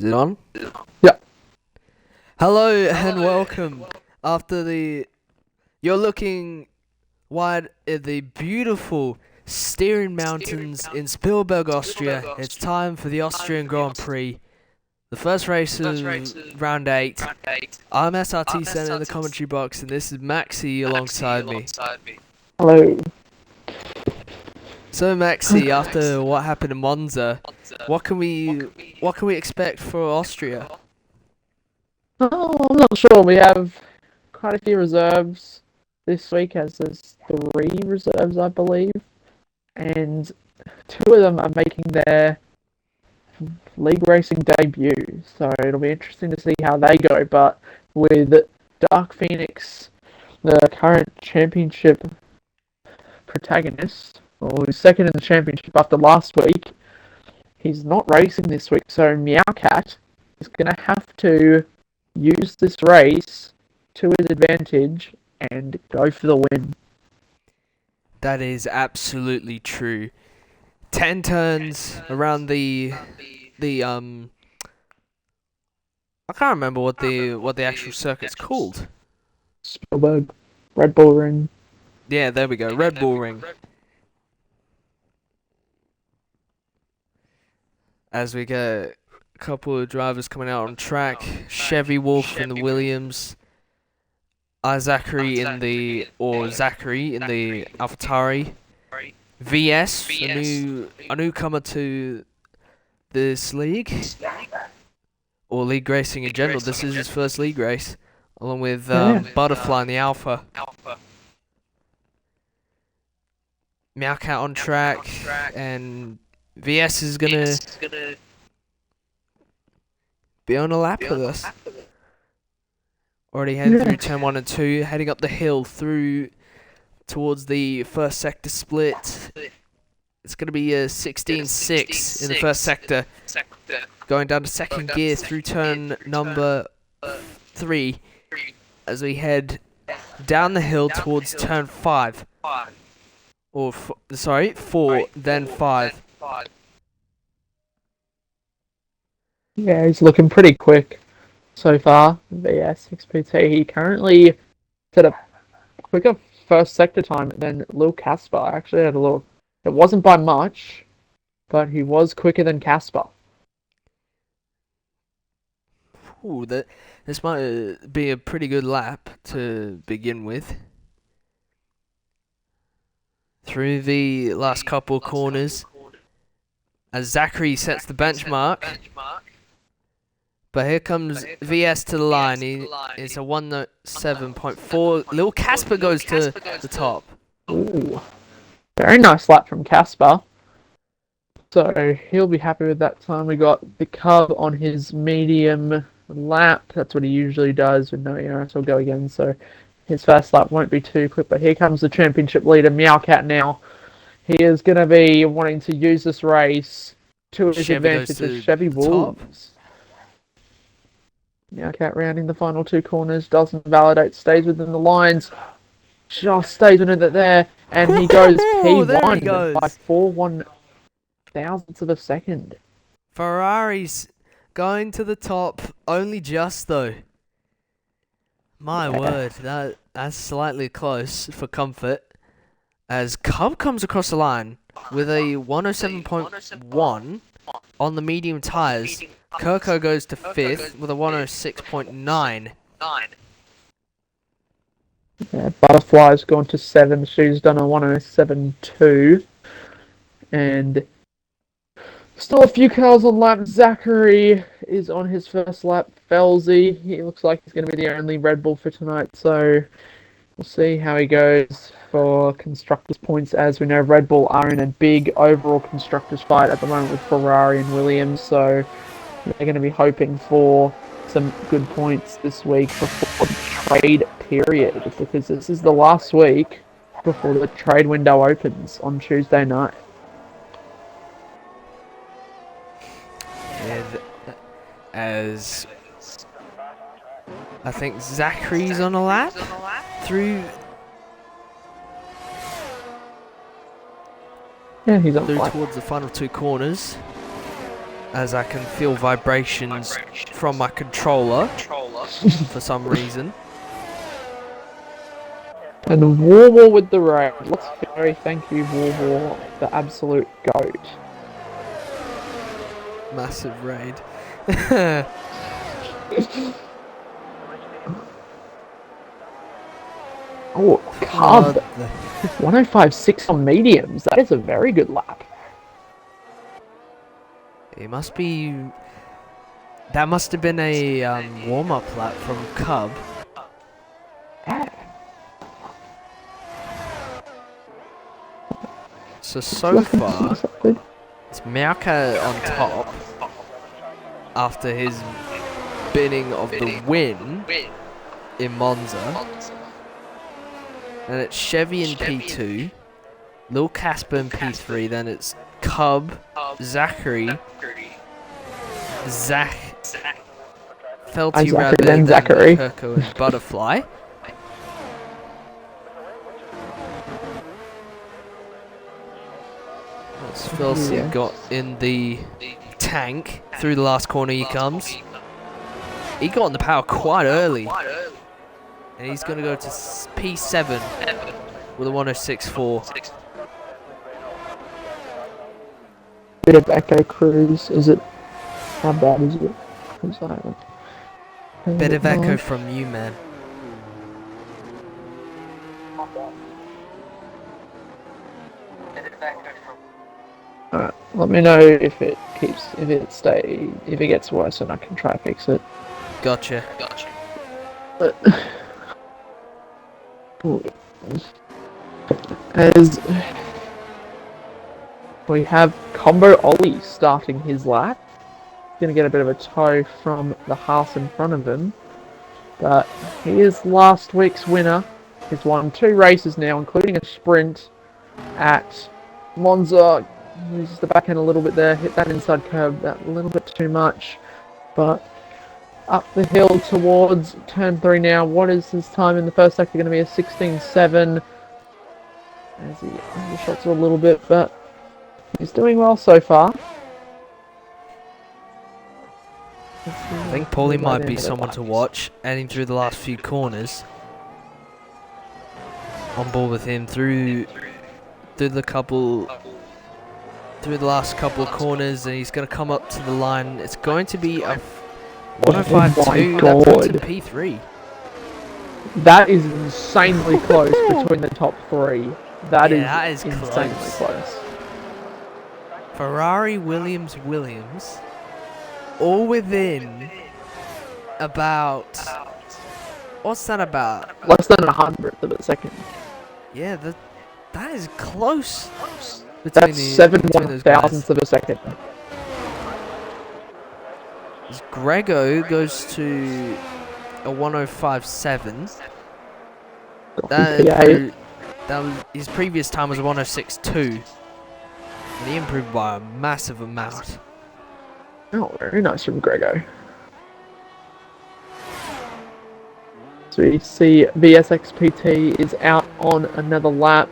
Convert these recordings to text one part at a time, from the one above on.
Is it on? Yeah. Hello and welcome. You're looking wide at the beautiful Steering Mountains in Spielberg, Austria. It's time for the Austrian Grand Prix. The first race of round 8. I'm SRT Center in the commentary box, and this is Maxi alongside me. Hello. So Maxi, after what happened in Monza, what can we expect for Austria? Oh, I'm not sure. We have quite a few reserves this week, as there's 3 reserves, I believe, and 2 of them are making their league racing debut. So it'll be interesting to see how they go. But with Dark Phoenix, the current championship protagonist, or who's second in the championship after last week, he's not racing this week. So Meowcat is going to have to use this race to his advantage and go for the win. That is absolutely true. 10 turns around the I can't remember what the actual circuit's called. Spielberg, Red Bull Ring. Yeah, there we go. Red Bull Ring. As we get a couple of drivers coming out on track, Chevy Wolf in the Williams, Zachary in the AlphaTauri, VS, a newcomer to this league, or league racing in general. This is his first league race, along with Butterfly in the Alpha. Meowcat on track, and VS is gonna be on a lap with us. Already heading through turn 1 and 2, heading up the hill through towards the first sector split. It's going to be a 16-6 in the first sector. Going down to second gear through turn number 3 as we head down the hill towards turn 5. Or, 4, then 5. Yeah, he's looking pretty quick so far. VS6PT. He currently set a quicker first sector time than Lil Casper. I actually had a look. It wasn't by much, but he was quicker than Casper. Ooh, this might be a pretty good lap to begin with. Through the last couple of corners, as Zachary sets the benchmark. But here comes VS to the line. It's a 107.4. Lil Casper goes to the top. Ooh, very nice lap from Casper. So he'll be happy with that time. We got the Cub on his medium lap. That's what he usually does with no ERS. He'll go again, so his first lap won't be too quick. But here comes the championship leader, Meowcat now. He is going to be wanting to use this race to his advantage as Chevy Wolves. Meowcat rounding the final 2 corners, doesn't validate, stays within the lines. Just stays within it there, and he goes P1 by 4 1/1000ths of a second. Ferrari's going to the top, only just though. My word, that's slightly close for comfort. As Cub comes across the line with a 107.1 on the medium tyres. Kirko goes to 5th with a 106.9. Yeah, Butterfly's gone to 7. She's done a 107.2. And still a few cars on lap. Zachary is on his first lap. Felzy, he looks like he's going to be the only Red Bull for tonight. So we'll see how he goes for Constructors' points. As we know, Red Bull are in a big overall Constructors' fight at the moment with Ferrari and Williams. So they're going to be hoping for some good points this week before the trade period, because this is the last week before the trade window opens on Tuesday night. And as I think Zachary's on a lap through. Yeah, he's on fire towards the final 2 corners. as I can feel vibrations from my controller for some reason. And Warwar with the raid. Let's go. Thank you, Warwar, the absolute goat. Massive raid. Oh, Cub. 105.6 on mediums. That is a very good lap. It must be... That must have been a warm-up lap from Cub. Yeah. So far, it's Miaka on top after his binning of the win in Monza. And it's Chevy in P2, Lil Casper in P3, then it's Cub, Zachary, Felty Rabbit, then Zachary. Kirko and Butterfly. What's Felty got in the tank? Through the last corner he comes. He got on the power quite early. And he's going to go to P7 with a 106.4. Bit of echo cruise. Is it? How bad is it? Bit of echo from you, man. Alright, let me know if it gets worse, and I can try to fix it. Gotcha. But as we have Combo Ollie starting his lap, he's going to get a bit of a tow from the Haas in front of him, but he is last week's winner. He's won 2 races now, including a sprint at Monza. Uses the back end a little bit there, hit that inside curb that a little bit too much, but up the hill towards turn 3 now. What is his time in the first sector going to be? A 16.7 as he undershots a little bit, but he's doing well so far. I think Paulie might be someone to watch, heading through the last few corners. On board with him through the last couple of corners, and he's going to come up to the line. It's going to be a 105.2. That puts him P3. That is insanely close between the top 3. That is insanely close. Ferrari, Williams, all within about... What's that about? Less than 100th of a second. Yeah, that is close. That's 7 1,000ths of a second. Grego goes to a 105.7. That was his previous time was a 106.2, and he improved by a massive amount. Oh, very nice from Grego. So we see VSXPT is out on another lap.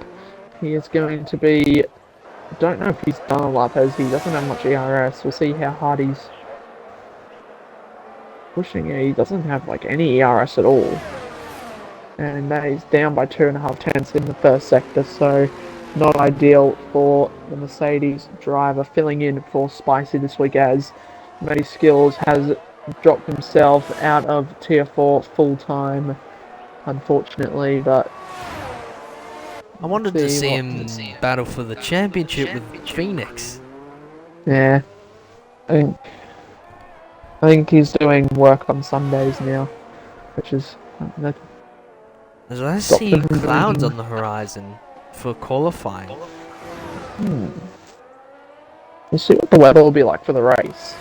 He is going to be... I don't know if he's done a lap, as he doesn't have much ERS. We'll see how hard he's pushing it. He doesn't have like any ERS at all. And that is down by 2.5 tenths in the first sector, so not ideal for the Mercedes driver filling in for Spicy this week, as Matty Skills has dropped himself out of Tier 4 full-time, unfortunately, but... I wanted to see him battle for the championship with Phoenix. Yeah. I think he's doing work on Sundays now, which is... As I see clouds on the horizon for qualifying. We'll see what the weather will be like for the race,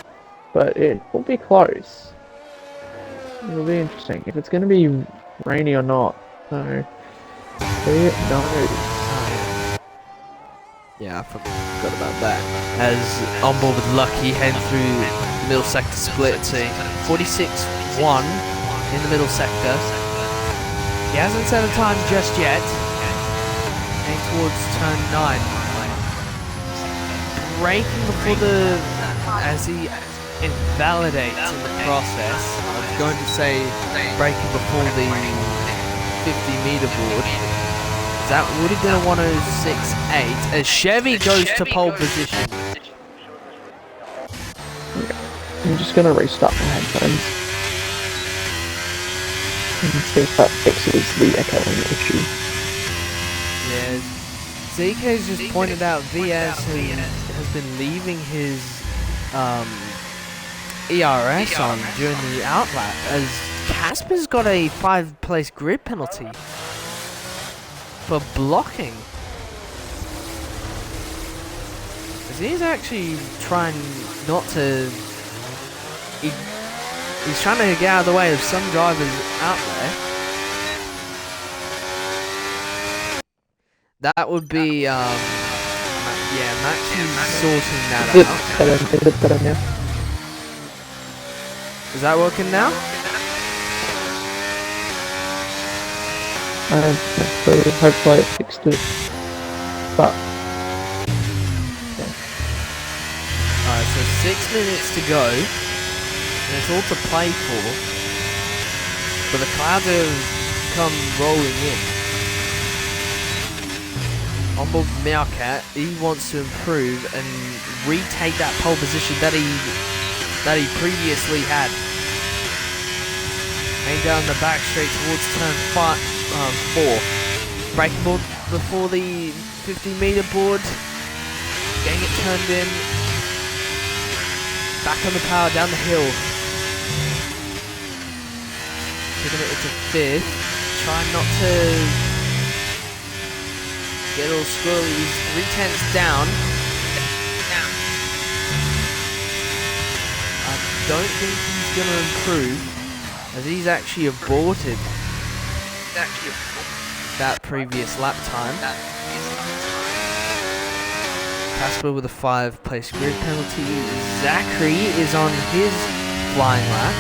but it will be close. It'll be interesting if it's going to be rainy or not. So, no. Yeah, I forgot about that. As on board with Lucky, heading through the middle sector split, so 46.1 in the middle sector. He hasn't set a time just yet. Heading towards turn 9. Braking before the as he invalidates in the process. I was going to say braking before the 50-meter board. That would have been a 106.8 as Chevy goes to pole position. I'm just gonna restart my headphones and see if that fixes the echoing issue. Yeah, ZK's just pointed out VS has been leaving his ERS on during the outlap as Casper's got a 5-place grid penalty for blocking. As he's actually trying not to... He's trying to get out of the way of some drivers out there. That would be, yeah, Max is sorting that out. Is it better now? Is that working now? Hopefully it fixed it. But Alright, so 6 minutes to go. And it's all to play for. But the clouds have come rolling in. Onboard Meowcat, he wants to improve and retake that pole position that he previously had. Heading down the back straight towards turn 4. Braking board before the 50-meter board. Getting it turned in. Back on the power down the hill. Giving it into 5th. Trying not to get all squirrely. He's 3/10 down. I don't think he's going to improve as he's actually aborted that previous lap time. Casper with a 5-place grid penalty. Zachary is on his flying lap.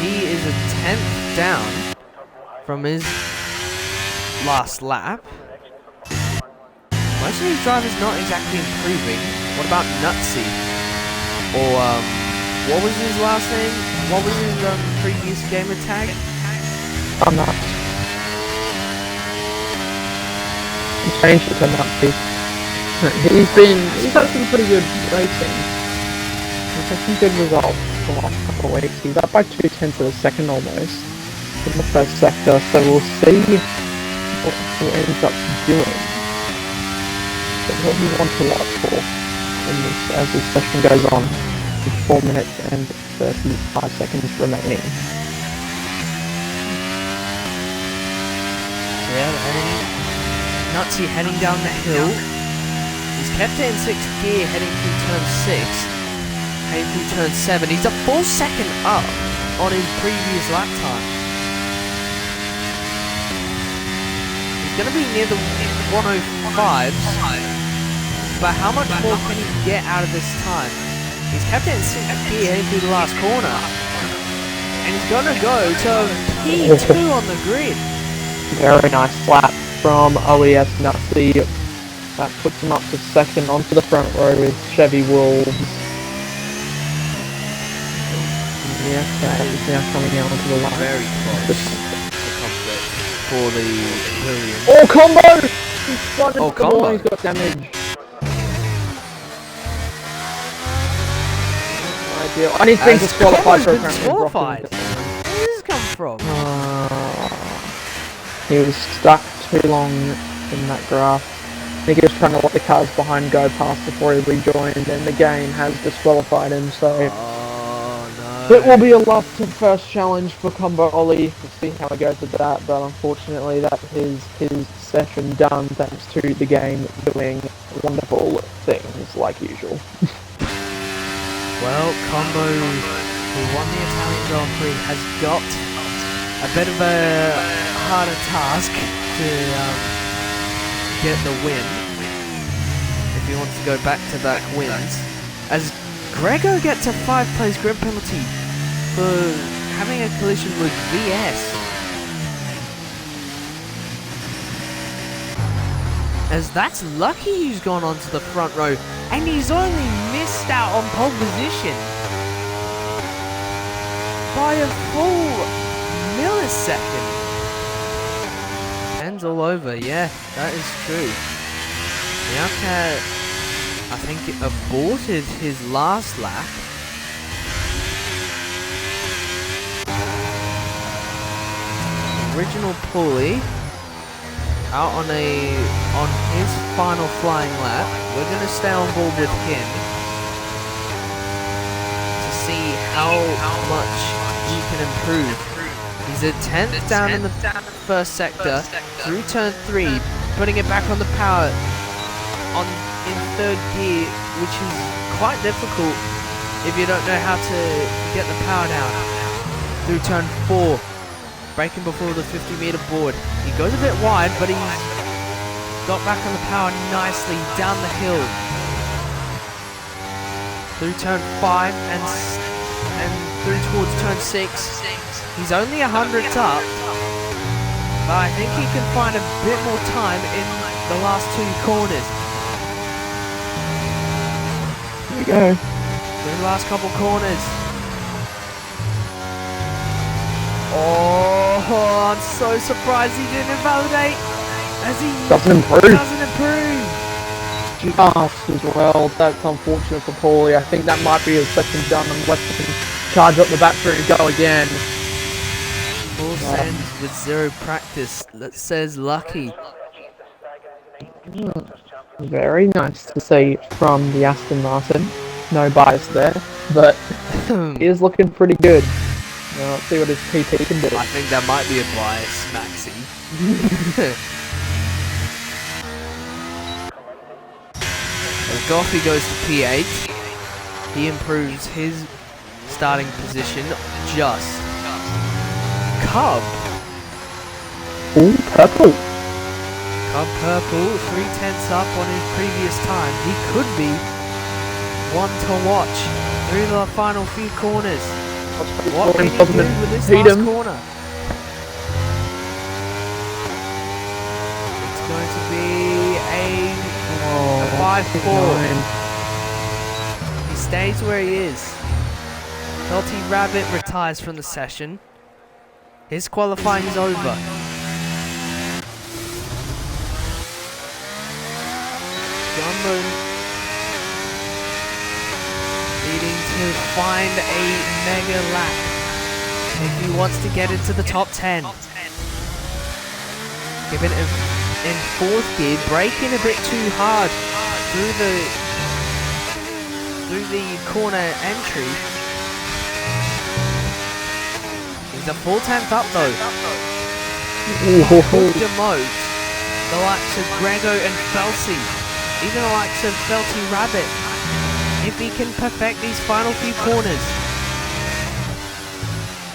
He is a 10th down from his last lap. Most of these drivers not exactly improving. What about Nutsy? Or, what was his last name? What was his previous gamer tag? I'm not. He changed it to Nutsy. He's had some pretty good racing. He's had some good results for the last couple of weeks. He's up by 2/10 of a second almost in the first sector, so we'll see what he ends up doing. But he'll be one to watch for in this, as this session goes on, with 4 minutes and 35 seconds remaining. Yeah, Nutsy heading down the hill. He's kept it in 6th gear heading through turn 6. Heading through turn 7. He's a full second up on his previous lap time. He's going to be near the 105s. But how much more can he get out of this time? He's kept it in 6th gear heading through the last corner. And he's going to go to P2 on the grid. Very nice lap from OES Nutsy. That puts him up to second onto the front row with Chevy Wolves. Yeah, that is now coming out onto the line. Very close for the Williams. Oh, combo! He's flooded Oh, the ball, combo. he's got damage. Ideal. And he's been disqualified for apparently disqualified. blocking. Where did this come from? He was stuck too long in that graph. I think he was trying to let the cars behind go past before he rejoined, and the game has disqualified him, so... Oh, no. It will be a love to first challenge for Combo Ollie. We'll see how it goes with that, but unfortunately that is his session done thanks to the game doing wonderful things like usual. Well, Combo, who won the Italian Grand Prix, has got a bit of a harder task to get the win, if he wants to go back to back wins, as Gregor gets a 5-place grid penalty for having a collision with VS. As that's lucky he's gone onto the front row, and he's only missed out on pole position by a full millisecond. Hands all over, yeah, that is true. Meowcat, I think, aborted his last lap. Original pulley out on his final flying lap. We're gonna stay on board with him to see how much he can improve. He's a 10th down in the first sector through turn 3, putting it back on the power in third gear, which is quite difficult if you don't know how to get the power down. Through turn 4, braking before the 50-meter board. He goes a bit wide, but he's got back on the power nicely down the hill. Through turn 5 and through towards turn 6. He's only 100th up, but I think he can find a bit more time in the last 2 corners. There we go. Through the last couple corners. Oh, I'm so surprised he didn't invalidate, as he Doesn't improve. Just as well. That's unfortunate for Paulie. I think that might be his second done unless he can charge up the battery and go again. Full send with 0 practice. That says lucky. Very nice to see from the Aston Martin. No bias there, but he is looking pretty good. Now, let's see what his PT can do. I think that might be a bias, Maxi. As Goffey goes to P8, he improves his starting position just. Cub. Ooh, purple. Cub purple, 3/10 up on his previous time. He could be one to watch through the final few corners. What can he do with this last corner? It's going to be a 5-4. He stays where he is. Salty Rabbit retires from the session. His qualifying is over. Jumbo needing to find a mega lap if he wants to get into the top 10. Given it in 4th gear, braking a bit too hard through the corner entry. He's a full 10th up though. Could demote the likes of Grego and Felsi, even the likes of Felty Rabbit, if he can perfect these final few corners.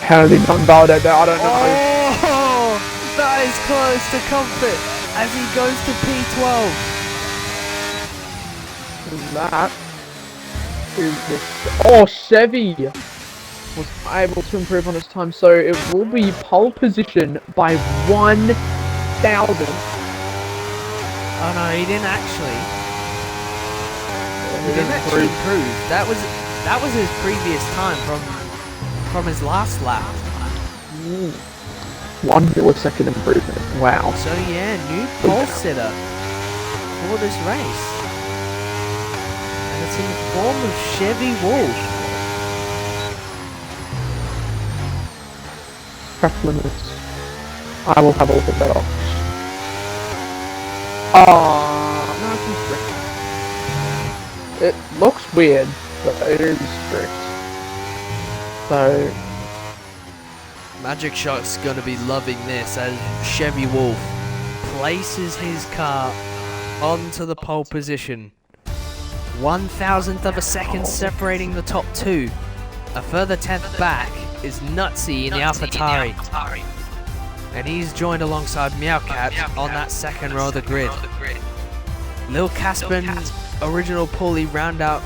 How did he not validate that? I don't know. Oh, that is close to comfort as he goes to P12. That is this. Oh, Chevy was able to improve on his time, so it will be pole position by 1,000. Oh no, he didn't actually. He didn't actually improve. That was his previous time from his last lap. 1 millisecond improvement. Wow. So yeah, new pole sitter for this race. And it's in the form of Chevy Wolf. Crash limits. I will have a look at that off. Oh, no, it's strict. It looks weird, but it is strict. So Magic Shark's gonna be loving this as Chevy Wolf places his car onto the pole position. 1,000th of a second separating the top 2. A further 10th back is Nutsy in the AlphaTauri. And he's joined alongside Meowcat on that second row of the grid. Lil Caspin, original pulley, round out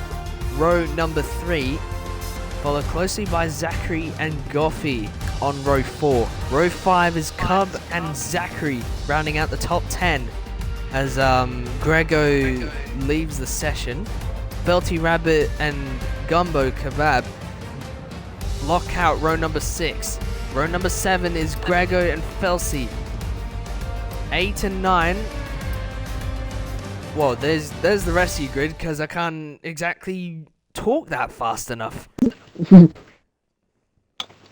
row number 3, followed closely by Zachary and Goffey on row 4. Row 5 is Cub and Zachary rounding out the top 10 as Grego leaves the session. Felty Rabbit and Gumbo Kebab lock out row number 6. Row number 7 is Grego and Felsi. 8 and 9. Well, there's the rest of your grid because I can't exactly talk that fast enough.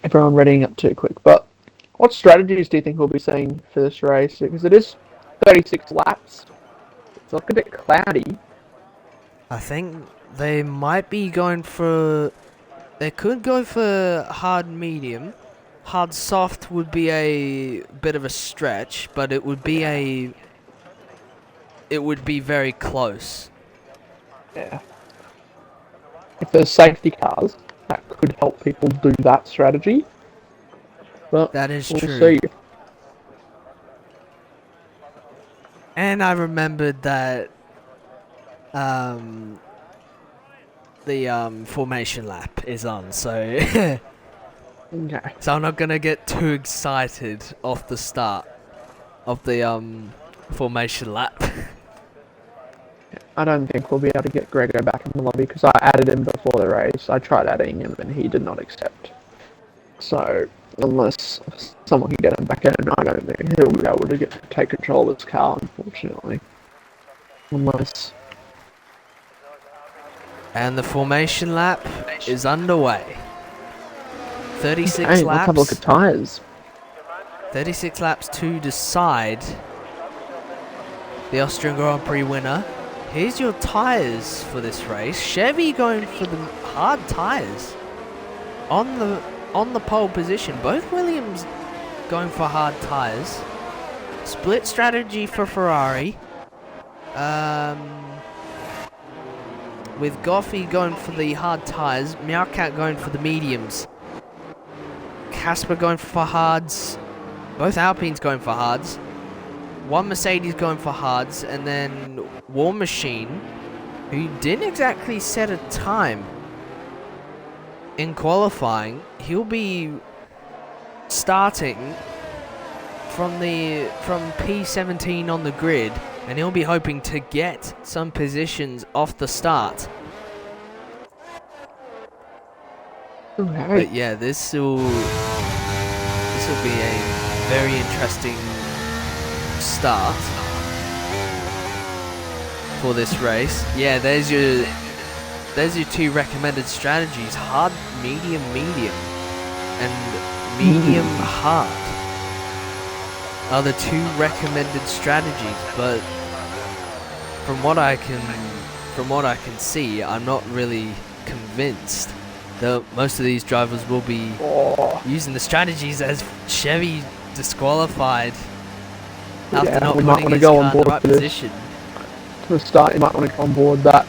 Everyone readying up too quick. But what strategies do you think we'll be seeing for this race? Because it is 36 laps. It's looking a bit cloudy. I think they might be going for... They could go for hard medium. Hard soft would be a bit of a stretch, but it would be very close. Yeah. If there's safety cars, that could help people do that strategy. But That is we'll true. see. And I remembered that the formation lap is on, so Okay. so I'm not gonna get too excited off the start of the formation lap. I don't think we'll be able to get Grego back in the lobby because I added him before the race. I tried adding him and he did not accept. So, unless someone can get him back in, I don't think he'll be able to take control of his car, unfortunately. Unless... And the formation lap is underway. 36 Hey, laps. let's have a look at tyres. 36 laps to decide the Austrian Grand Prix winner. Here's your tyres for this race. Chevy going for the hard tyres on the pole position. Both Williams going for hard tyres. Split strategy for Ferrari. With Goffey going for the hard tyres, Meowcat going for the mediums. Casper going for hards. Both Alpines going for hards. One Mercedes going for hards, and then War Machine, who didn't exactly set a time in qualifying. He'll be starting from P17 on the grid, and he'll be hoping to get some positions off the start. Okay. But yeah, this will be a very interesting start for this race. Yeah, there's your two recommended strategies: hard, medium, and medium hard are the two recommended strategies. But from what I can see, I'm not really convinced that most of these drivers will be using the strategies as Chevy disqualified after not we might putting want to his go car on in the board right for this. position. To start, you might want to go on board. That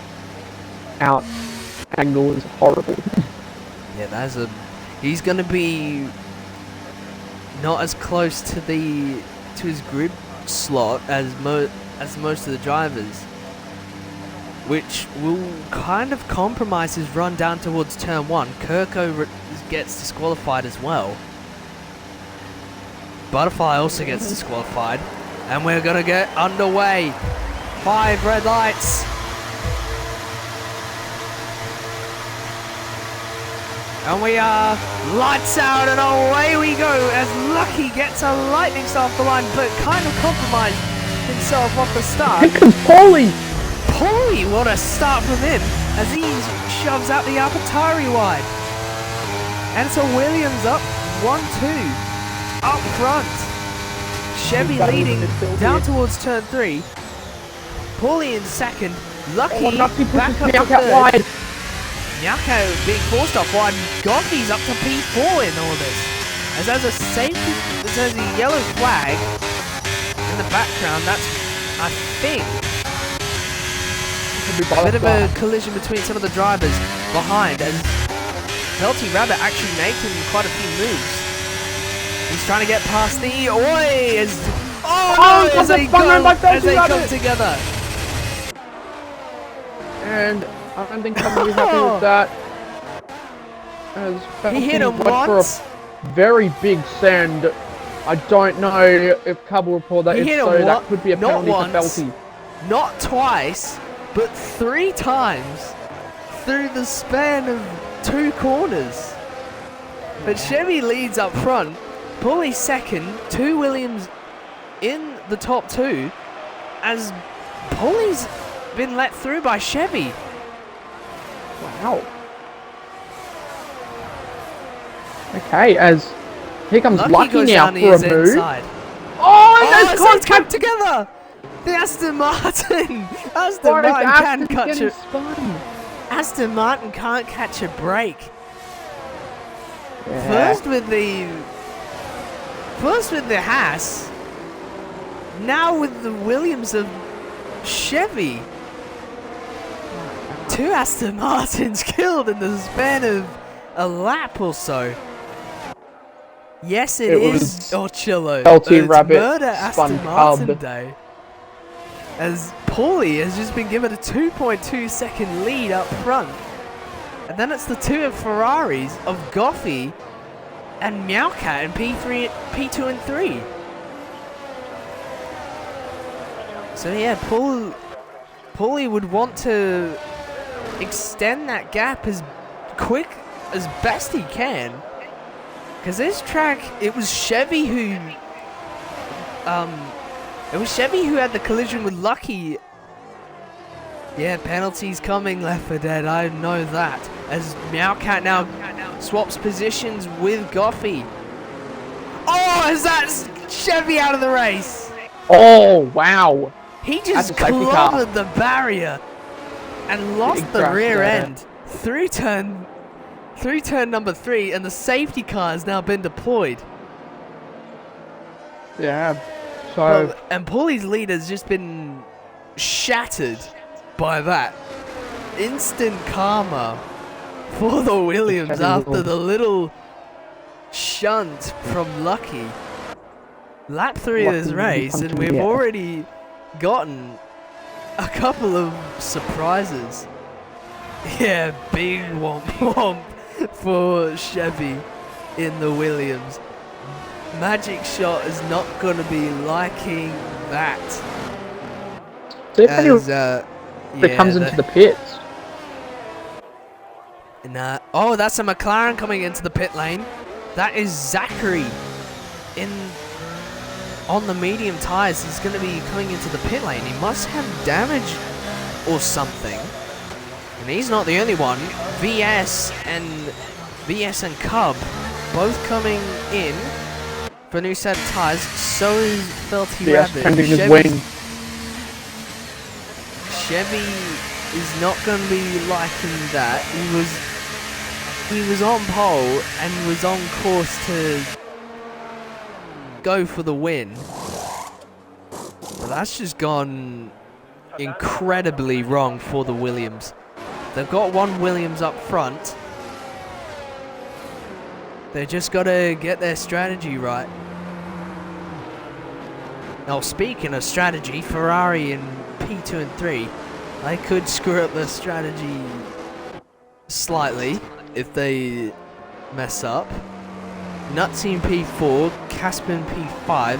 out angle is horrible. Yeah, he's gonna be not as close to his grid slot as most of the drivers, which will kind of compromise his run down towards turn 1. Kirko gets disqualified as well. Butterfly also gets disqualified, and we're gonna get underway. 5 red lights. And we are lights out and away we go as Lucky gets a lightning start off the line, but kind of compromised himself off the start. Paulie! Paulie, what a start from him as he shoves out the AlphaTauri wide. And so Williams up 1-2 up front. Chevy leading down towards turn 3. Paulie in second. Lucky back up to third. Wide. Nyako being forced off wide. Goffey's up to P4 in all this. As there's a yellow flag in the background. That's, I think, a bit of a collision between some of the drivers behind, as Felty Rabbit actually making quite a few moves. He's trying to get past the Oi! As they come together. And I don't think I'm really happy with that. As He hit him went once. for a very big send. I don't know if Cub will report that. He If hit so, him that could be a not penalty for once, Felty. not twice, but 3 times. through the span of 2 corners. But Chevy leads up front. Paulie second. 2 Williams in the top 2. As Paulie's been let through by Chevy. Wow. Okay, as here comes Lucky now for a move. Inside. Oh, and it's come together. The Aston Martin. Aston Martin can't catch it. Aston Martin can't catch a break. Yeah. First with the Haas. Now with the Williams of Chevy. 2 Aston Martins killed in the span of a lap or so. Yes, it is Orchillo. LT Rabbit Murder spun Aston Martin cub. Day. As Paulie has just been given a 2.2 second lead up front. And then it's the 2 of Ferraris of Goffey and Meowcat in P2 and 3. So yeah, Paulie would want to extend that gap as quick as best he can. Because this track, it was Chevy who had the collision with Lucky. Yeah, penalties coming, Left 4 Dead, I know that. As Meowcat now swaps positions with Goffey. Oh, is that Chevy out of the race? Oh, wow. He just clobbered the barrier and lost the rear end through turn number 3, and the safety car has now been deployed. Yeah. So and Paulie's lead has just been shattered by that. Instant karma for the Williams after the little shunt from Lucky. Lap 3 of this race, and we've already gotten a couple of surprises. Yeah, big womp womp for Chevy in the Williams. Magic Shot is not going to be liking that. As, it comes into the pits. Oh, that's a McLaren coming into the pit lane. That is Zachary on the medium tires. He's going to be coming into the pit lane. He must have damage or something. And he's not the only one. VS and Cub both coming in for a new set of tires. So is Felty Rabbit. Chevy is not going to be liking that. He was on pole and was on course to go for the win. But that's just gone incredibly wrong for the Williams. They've got 1 Williams up front. They just got to get their strategy right. Now, speaking of strategy, Ferrari in P2 and 3, they could screw up their strategy slightly if they mess up. Nutsy in P4, Casper in P5.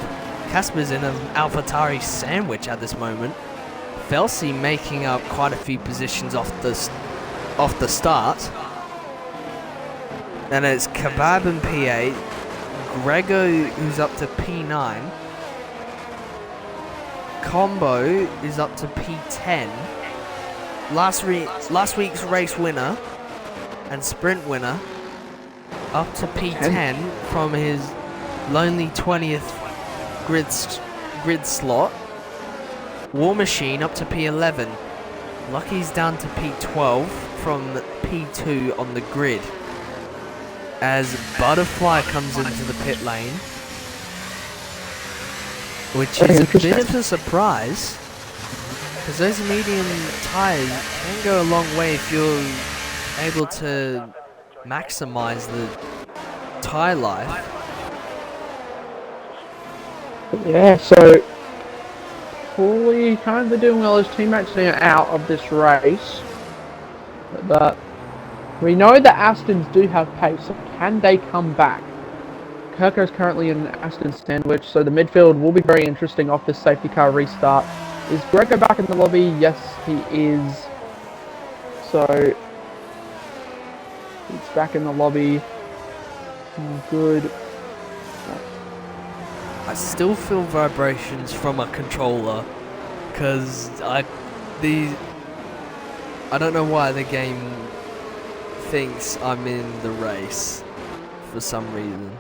Casper's in an AlphaTauri sandwich at this moment. Felsi making up quite a few positions off the start. Then it's Kebab in P8, Grego who's up to P9, Combo is up to P10. Last week's race winner and sprint winner up to P10 from his lonely 20th grid slot. War Machine up to P11. Lucky's down to P12 from P2 on the grid. As Butterfly comes into the pit lane, which is a bit of a surprise, because those medium tyres can go a long way if you're able to maximize the tyre life. Yeah, so Paulie kind of doing well. His teammates are out of this race, but we know that Astons do have pace, so can they come back? Kirko's currently in an Aston sandwich, so the midfield will be very interesting off this safety car restart. Is Greco back in the lobby? Yes, he is. So back in the lobby. Good. I still feel vibrations from a controller, because I don't know why the game thinks I'm in the race for some reason.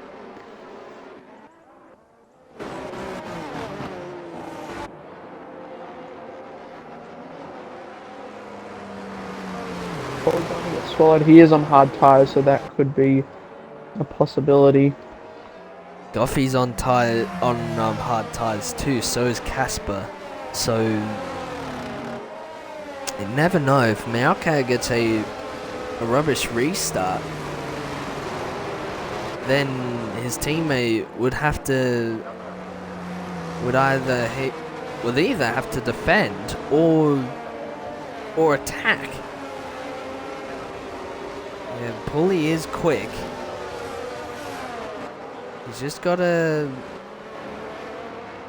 Swallowed. He is on hard tyres, so that could be a possibility. Goffey's on hard tyres too, so is Casper. So you never know if Meowcat gets a rubbish restart, then his teammate would either have to defend or attack. Yeah, Pulley is quick. He's just gotta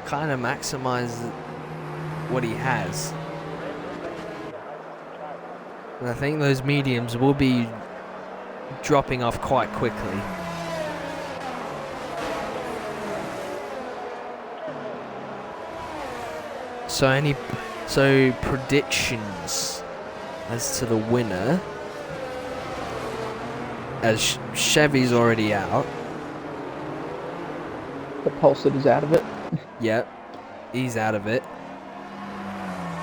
kind of maximize what he has. And I think those mediums will be dropping off quite quickly. So predictions as to the winner, as Chevy's already out. The Pulsed is out of it. Yep, he's out of it.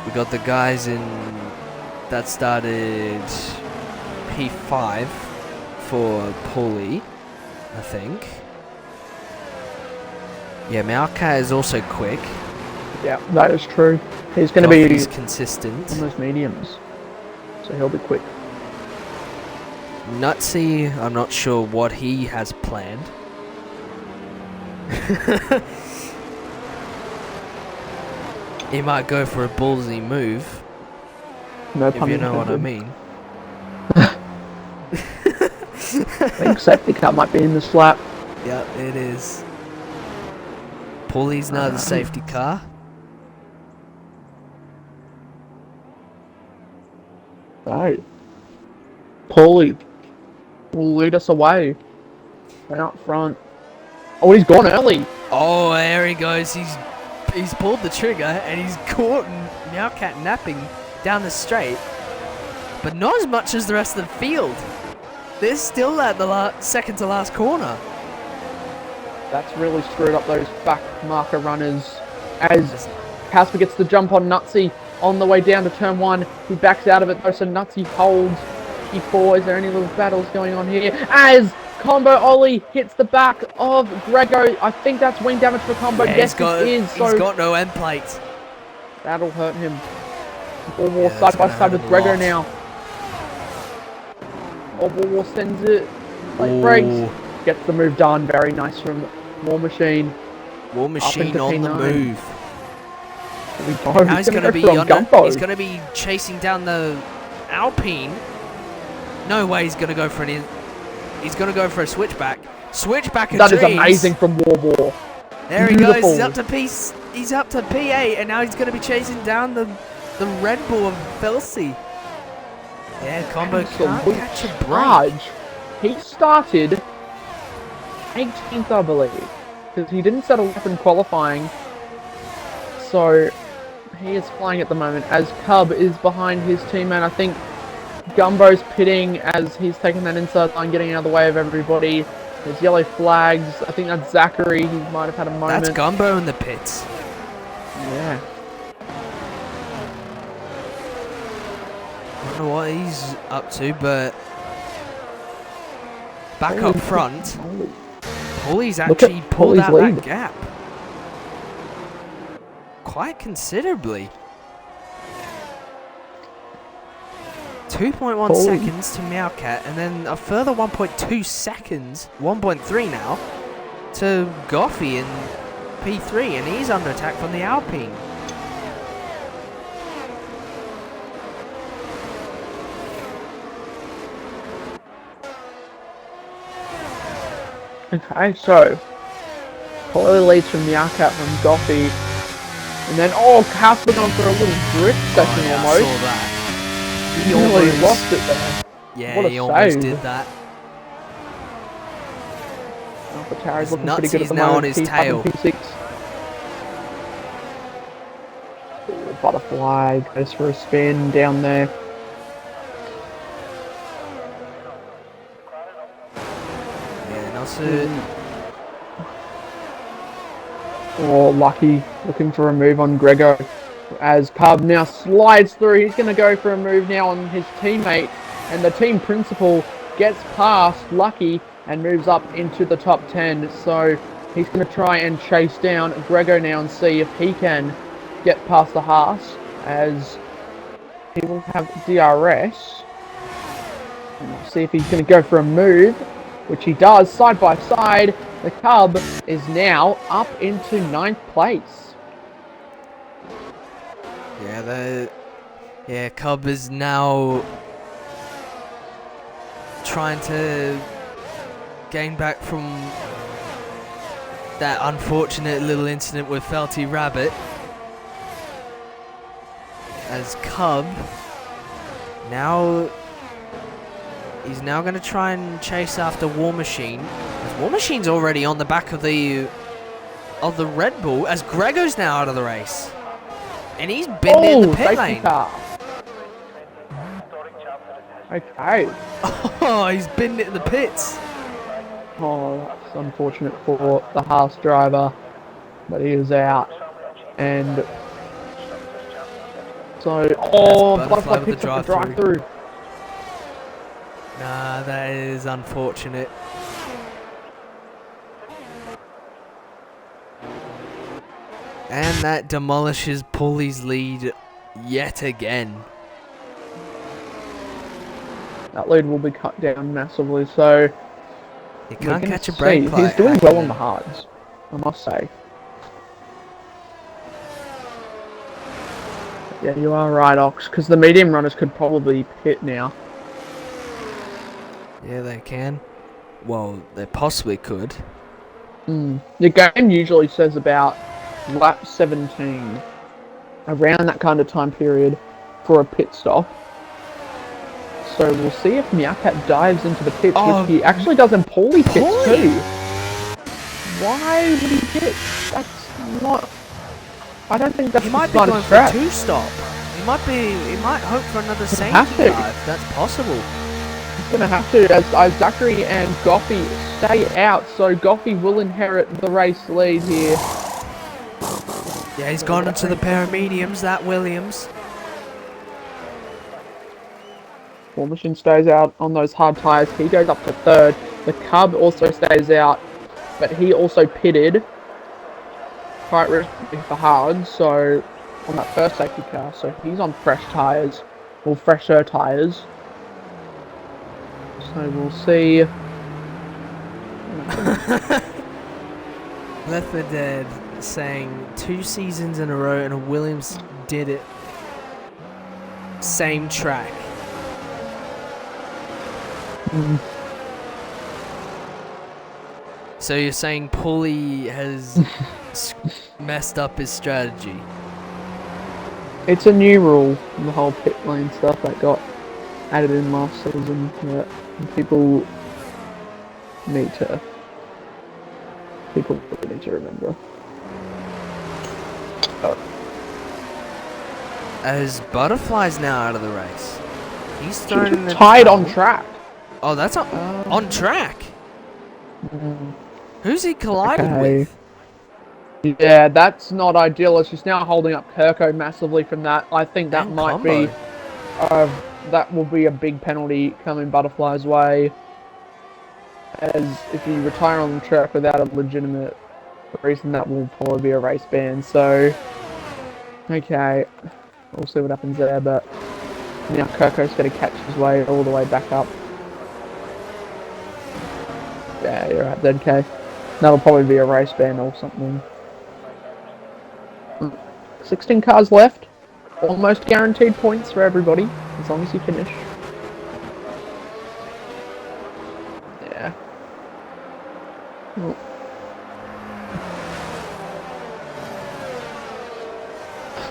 We got the guys that started P5 for Pulley, I think. Yeah, Meowcat is also quick. Yeah, that is true. He's going to be consistent on those mediums, so he'll be quick. Nutsy, I'm not sure what he has planned. He might go for a ballsy move. No if pun you know what I intended. mean. I think safety car might be in this lap. Yep, it is. Pulley's now the safety car. Right. Pulley will lead us away. Right out front. Oh, he's gone early. Oh, there he goes. He's pulled the trigger and he's caught Meowcat napping down the straight. But not as much as the rest of the field. They're still at the second to last corner. That's really screwed up those back marker runners. As Casper gets the jump on Nutsy on the way down to turn 1. He backs out of it though, so Nutsy holds P4. Is there any little battles going on here? As Combo Ollie hits the back of Grego. I think that's wing damage for Combo. Yeah, yes, it is. So he's got no end plate. That'll hurt him. All War side by side with Grego now. All War sends it. Late breaks. Gets the move done. Very nice from War Machine. War Machine on P9. the move. Now he's going to be he's going to be chasing down the Alpine. No way he's going to go for an. He's going to go for a switchback. Switchback and that is amazing from War. There he goes. He's up to P8, and now he's going to be chasing down the Red Bull of Felsi. Yeah, Combo can't catch a break. He started 18th, I believe, because he didn't settle up in qualifying. So he is flying at the moment as Cub is behind his teammate. I think Gumbo's pitting as he's taking that inside line, getting out of the way of everybody. There's yellow flags. I think that's Zachary. He might have had a moment. That's Gumbo in the pits. Yeah. I don't know what he's up to, but back up front, Pulley's actually pulled out that gap quite considerably. 2.1 seconds to Meowcat, and then a further 1.2 seconds, 1.3 now, to Goffey in P3, and he's under attack from the Alpine. Okay, so Pulley leads from Meowcat from Goffey, and then Casper going for a little drift session almost. I saw that. He nearly lost it there. Yeah, what a he almost save. did that. AlphaTauri's It's looking nuts, pretty good at he's the now on moment. his P5 tail. and P6. Butterfly goes for a spin down there. Yeah, Nelson. Oh, Lucky looking for a move on Grego. As Cub now slides through, he's going to go for a move now on his teammate. And the team principal gets past Lucky and moves up into the top 10. So he's going to try and chase down Grego now and see if he can get past the Haas. As he will have DRS. And we'll see if he's going to go for a move, which he does, side by side. The Cub is now up into 9th place. Yeah, Cub is now trying to gain back from that unfortunate little incident with Felty Rabbit. As Cub he's now going to try and chase after War Machine. As War Machine's already on the back of the Red Bull, as Grego's now out of the race. And he's been in the pit lane. Car. Okay. Oh, he's been in the pits. Oh, that's unfortunate for the Haas driver, but he is out. And so, Butterfly picks up the drive-through. Nah, that is unfortunate. And that demolishes Paulie's lead yet again. That lead will be cut down massively, so He can't catch a break. He's doing well on the hards, I must say. Yeah, you are right, Ox, because the medium runners could probably pit now. Yeah, they can. Well, they possibly could. The game usually says about lap 17, around that kind of time period, for a pit stop. So we'll see if Meowcat dives into the pits, which he actually does in Paulie pits too. Why would he pit? That's not... I don't think that's he the might be going smartest for a strat. two-stop. He might hope for another safety have to. dive. That's possible. He's going to have to, as Zachary and Goffey stay out, so Goffey will inherit the race lead here. Yeah, he's gone into the pair of mediums, that Williams. War Machine stays out on those hard tyres. He goes up to 3rd. The Cub also stays out, but he also pitted quite recently for hard, so on that first safety car, so he's on fresh tyres, or fresher tyres. So we'll see. Left 4 Dead saying 2 seasons in a row and Williams did it. Same track. So you're saying Paulie has messed up his strategy? It's a new rule, the whole pit lane stuff that got added in last season, that people really need to remember. As Butterfly's now out of the race. He's thrown in the tied on track. Oh, that's on track. Who's he collided with? Yeah, that's not ideal. It's just now holding up Kirko massively from that. I think that And might combo. be that will be a big penalty coming Butterfly's way. As if you retire on the track without a legitimate reason, that will probably be a race ban. So, okay, we'll see what happens there. But now Kirko's going to catch his way all the way back up. Yeah, you're right, ZK. That'll probably be a race ban or something. 16 cars left. Almost guaranteed points for everybody, as long as you finish. Yeah.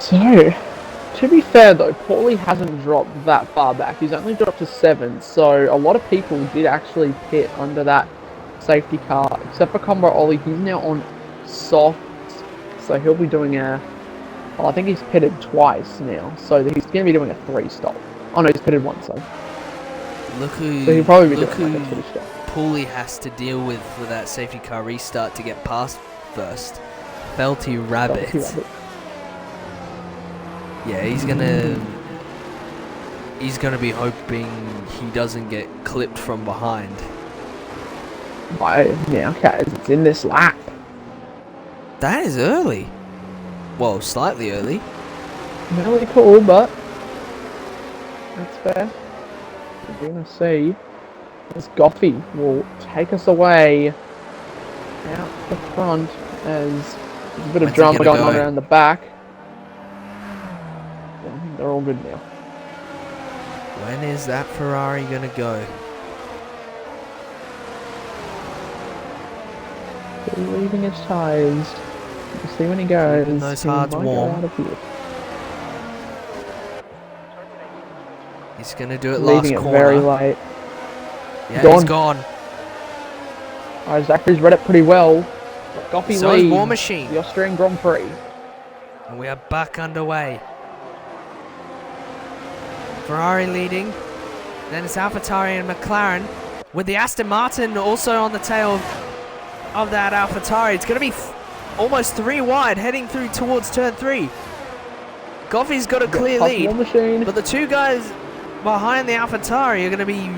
So, to be fair though, Paulie hasn't dropped that far back. He's only dropped to 7, so a lot of people did actually pit under that safety car, except for Combo Ollie. He's now on soft, so he'll be doing a. Well, I think he's pitted twice now, so he's going to be doing a 3-stop. Oh no, he's pitted once, so. So he'll probably be doing like a 2-stop. Pooley has to deal with for that safety car restart to get past first. Felty Rabbit. Yeah, he's gonna be hoping he doesn't get clipped from behind. Yeah, okay, it's in this lap. That is early. Well, slightly early. Really cool, but that's fair. We're gonna see as Goffey will take us away out the front as there's a bit of drama going on around the back. Yeah, I think they're all good now. When is that Ferrari gonna go? He's leaving his tyres. We'll see when he goes. Keeping those hards warm. He's gonna do it last leaving corner. It very late. Yeah, he's gone. Zachary's read it pretty well. Goffey So leads is War Machine. the Austrian Grand Prix. And we are back underway. Ferrari leading. Then it's AlphaTauri and McLaren. With the Aston Martin also on the tail of that AlphaTauri. It's going to be almost 3 wide heading through towards turn 3. Goffey's got a clear lead. But the 2 guys behind the AlphaTauri are going to be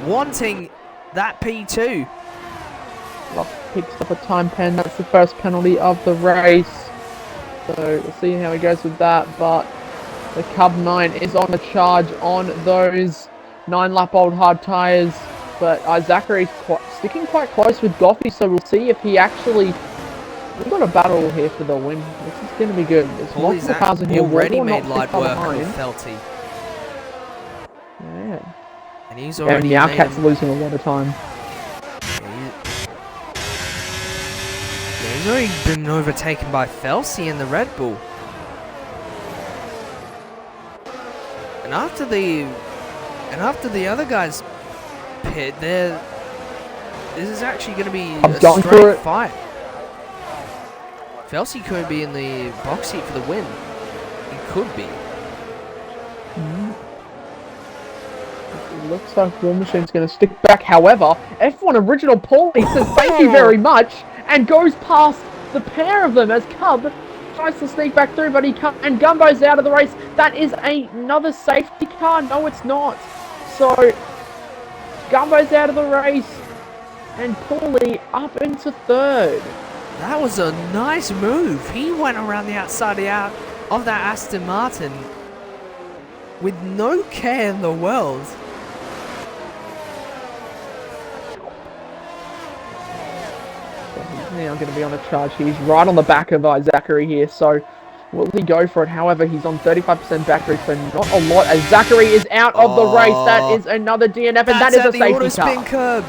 wanting that P2. Picks up a time pen. That's the first penalty of the race. So we'll see how he goes with that. But the Cub 9 is on the charge on those 9-lap-old hard tyres. But Zachary's sticking quite close with Goffey, so we'll see if he actually... We've got a battle here for the win. This is going to be good. There's multiple cars in here. Already made light work with Felty. Yeah. And he's already the Outcat's losing a lot of time. Yeah, he's already been overtaken by Felty in the Red Bull. And after the other guys pit, this is actually going to be a straight fight. Felty could be in the box seat for the win. He could be. It looks like War Machine's going to stick back. However, F1 Original Paulie says thank you very much and goes past the pair of them as Cub tries to sneak back through, but he can't. And Gumbo's out of the race. That is another safety car. No, it's not. So Gumbo's out of the race and Paulie up into 3rd. That was a nice move. He went around the outside of that Aston Martin with no care in the world. He's now going to be on a charge. He's right on the back of Zachary here, so will he go for it? However, he's on 35% battery, so not a lot as Zachary is out of the race. That is another DNF, and that is a safety car. Curb.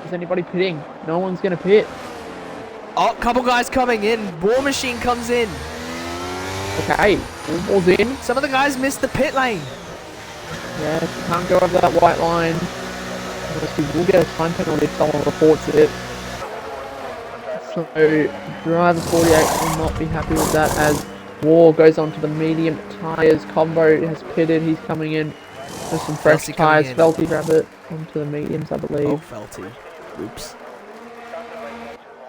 Is anybody pitting? No one's going to pit. Oh, couple guys coming in. War Machine comes in. Okay, all's in. Some of the guys missed the pit lane. Yeah, can't go over that white line. We'll get a time penalty if someone reports it. So, driver 48 will not be happy with that as War goes onto the medium tyres. Combo has pitted. He's coming in with some fresh tyres. Felty Rabbit onto the mediums, I believe. Oh, Felty. Oops.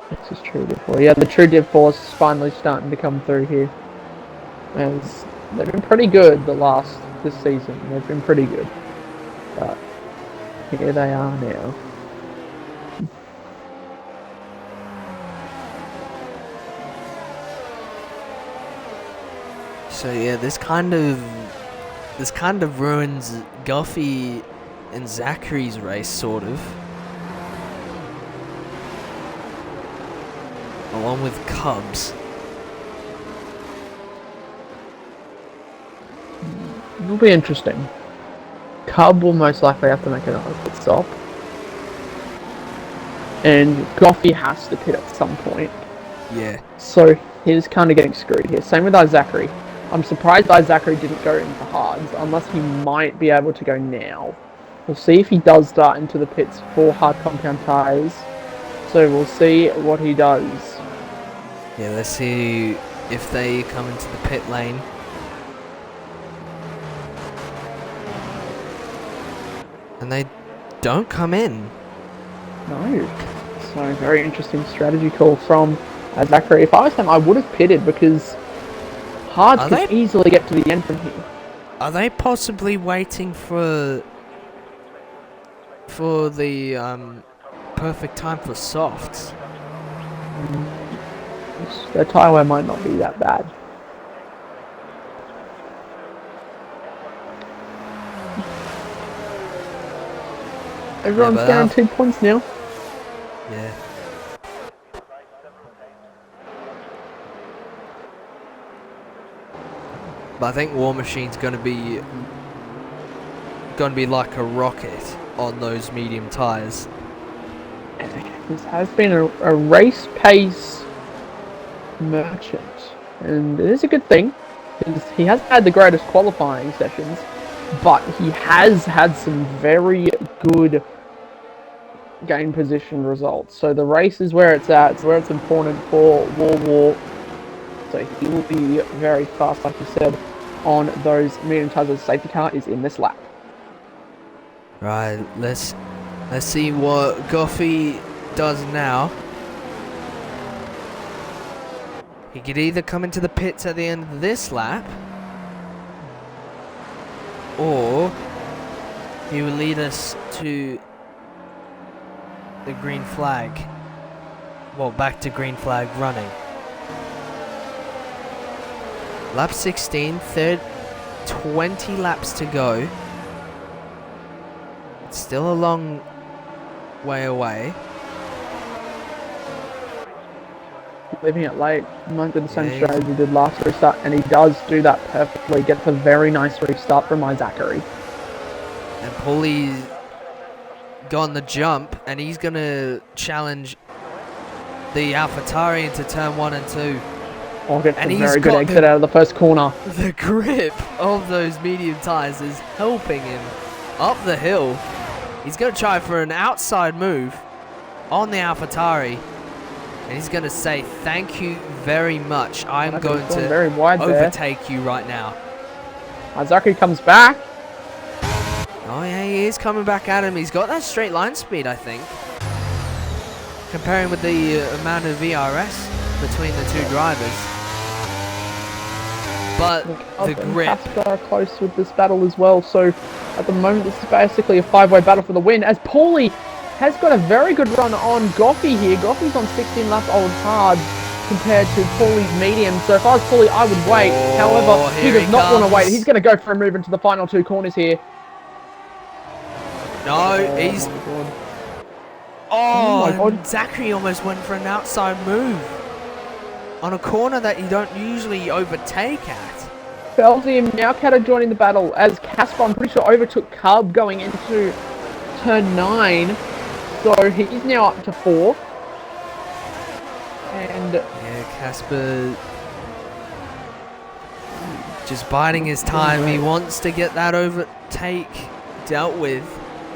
This is True Div 4. Yeah, the True Div 4 is finally starting to come through here. As they've been pretty good this season. They've been pretty good. But here they are now. So yeah, this kind of ruins Goffey and Zachary's race, sort of. Along with Cubs. It'll be interesting. Cub will most likely have to make another pit stop. And Goffey has to pit at some point. Yeah. So he's kind of getting screwed here. Same with Zachary. I'm surprised Zachary didn't go into hards, unless he might be able to go now. We'll see if he does start into the pits for hard compound tyres. So we'll see what he does. Yeah, let's see if they come into the pit lane. And they don't come in. No. So very interesting strategy call from Zachary. If I was him, I would have pitted because Hards could easily get to the end from here. Are they possibly waiting for the perfect time for softs? Their tyre wear might not be that bad. Everyone's guaranteed points now. Yeah. But I think War Machine's gonna be like a rocket on those medium tyres. This has been a race pace merchant, and it is a good thing because he hasn't had the greatest qualifying sessions, but he has had some very good gain position results. So the race is where it's at. It's where it's important for War. So he will be very fast, like you said, on those medium tyres. The safety car is in this lap. Right, let's see what Goffey does now. He could either come into the pits at the end of this lap, or he will lead us to the green flag. Well, back to green flag running. Lap 16, 20 laps to go. It's still a long way away. Leaving it late, might do the same strategy he did last restart, and he does do that perfectly. Gets a very nice restart from Zachary. And Paulie's got the jump, and he's going to challenge the AlphaTauri into turn 1 and 2. Oh, gets a very good exit out of the first corner. The grip of those medium tyres is helping him up the hill. He's going to try for an outside move on the AlphaTauri. And he's going to say, thank you very much. I'm going to very wide overtake you right now. Zachary comes back. Oh, yeah, he is coming back at him. He's got that straight line speed, I think. Comparing with the amount of VRS between the two drivers. But the grip. Casper are close with this battle as well. So at the moment, this is basically a 5-way battle for the win. As Paulie has got a very good run on Goffey here. Goffey's on 16 laps old hard compared to Paulie's medium. So if I was Paulie, I would wait. However, he does not want to wait. He's going to go for a move into the final two corners here. No, he's... Oh, my God. Zachary almost went for an outside move on a corner that you don't usually overtake at. Felty and Meowcatter joining the battle as Casper, I'm pretty sure, overtook Cub going into turn 9. So he's now up to 4. And yeah, Casper just biding his time. He wants to get that overtake dealt with.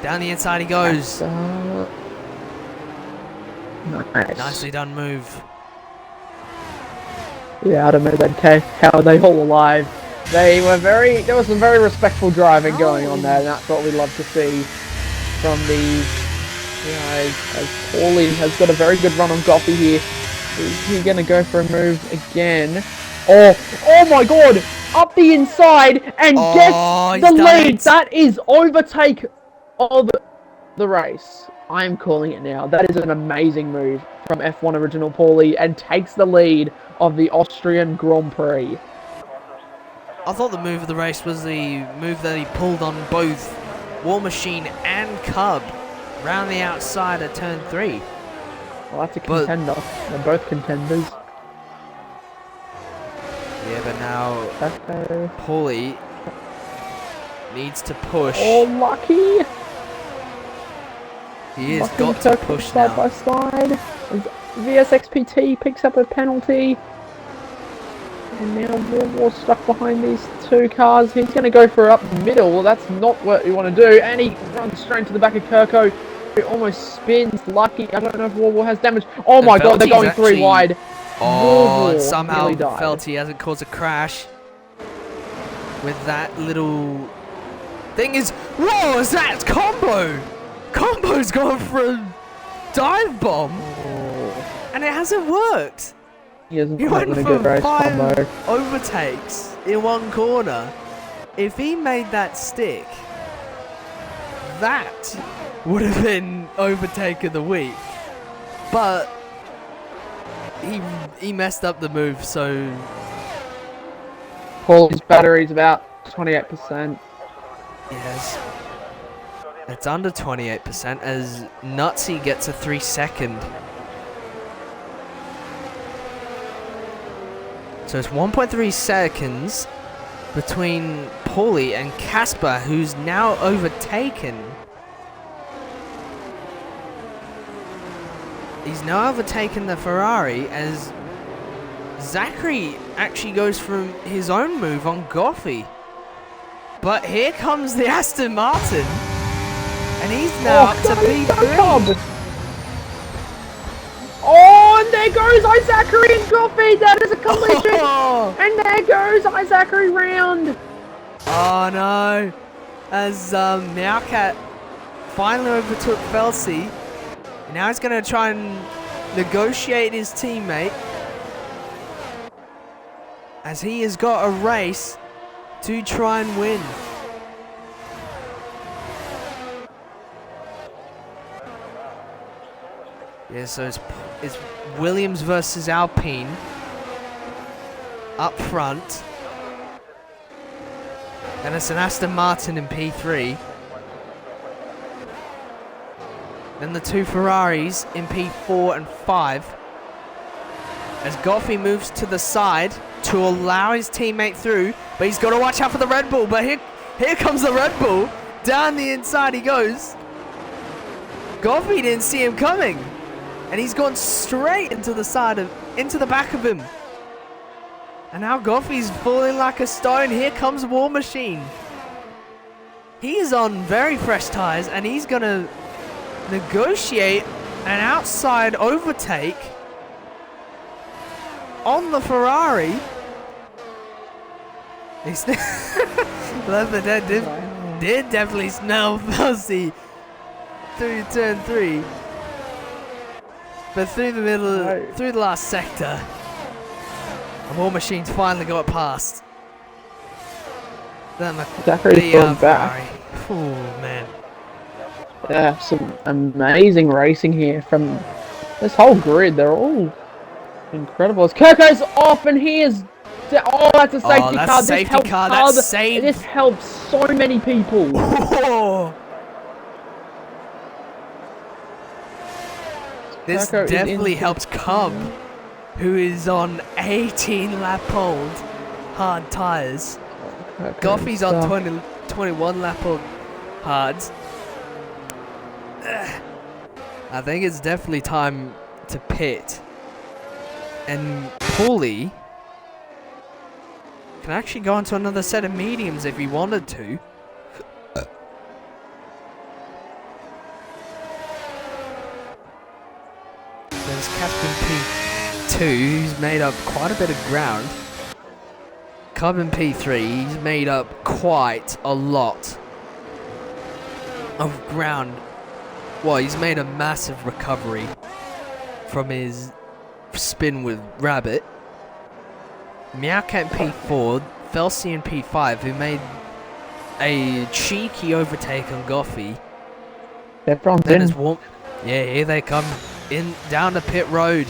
Down the inside he goes. Nice. Nicely done move. Yeah, I don't know that how they all alive. There was some very respectful driving going on there, and that's what we love to see from these guys. As Paulie has got a very good run on Goffey here. Is he going to go for a move again? Oh my God! Up the inside and gets the lead. That is overtake of the race. I am calling it now. That is an amazing move from F1 Original Paulie and takes the lead of the Austrian Grand Prix. I thought the move of the race was the move that he pulled on both War Machine and Cub round the outside at turn 3. Well, that's a contender. They're both contenders. Yeah, but now Paulie needs to push. Oh, lucky! He has got to push now. Side by side. VSXPT picks up a penalty. And now War stuck behind these two cars. He's going to go for up the middle. Well, that's not what you want to do. And he runs straight into the back of Kirko, who almost spins. Lucky. I don't know if Warble has damage. Oh my god, they're going three wide. Oh, somehow Felty hasn't caused a crash. With that little thing is... Whoa, is that combo? Combo's gone for a dive bomb. Oh. And it hasn't worked. He went for 5 overtakes in one corner. If he made that stick, that would have been overtake of the week. But he messed up the move, so... Paul's battery's about 28%. Yes. It's under 28% as Nutsy gets a 3-second. So it's 1.3 seconds between Paulie and Casper, who's now overtaken. He's now overtaken the Ferrari as Zachary actually goes for his own move on Goffey. But here comes the Aston Martin. And he's now up to P3. Oh, and there goes Zachary and Goffey. That is a collision. Oh. And there goes Zachary round. Oh no. As Meowcat finally overtook Felsi. Now he's going to try and negotiate his teammate. As he has got a race to try and win. Yeah, so it's Williams versus Alpine up front. And it's an Aston Martin in P3. Then the two Ferraris in P4 and 5. As Goffey moves to the side to allow his teammate through, but he's got to watch out for the Red Bull. But here comes the Red Bull. Down the inside he goes. Goffey didn't see him coming. And he's gone straight into the back of him. And now Goffey's falling like a stone. Here comes War Machine. He is on very fresh tires and he's going to negotiate an outside overtake on the Ferrari. Leather did definitely smell Felsi through turn 3. But through the middle, through the last sector, the War Machine's finally got past. Then Zachary's going back. Oh man. Yeah, some amazing racing here from this whole grid. They're all incredible. As Kirko's off and he is... Oh, that's a safety car. This helps so many people. Oh. This definitely helps Cub, who is on 18 lap old hard tyres. Goffey's on 21 lap old hards. I think it's definitely time to pit. And Paulie can actually go into another set of mediums if he wanted to. There's Captain P2, who's made up quite a bit of ground. Carbon P3, he's made up quite a lot of ground. Well, he's made a massive recovery from his spin with Rabbit. Meowcat P4, Felsian P5, who made a cheeky overtake on Goffey. Everyone's in. Yeah, here they come in down the pit road.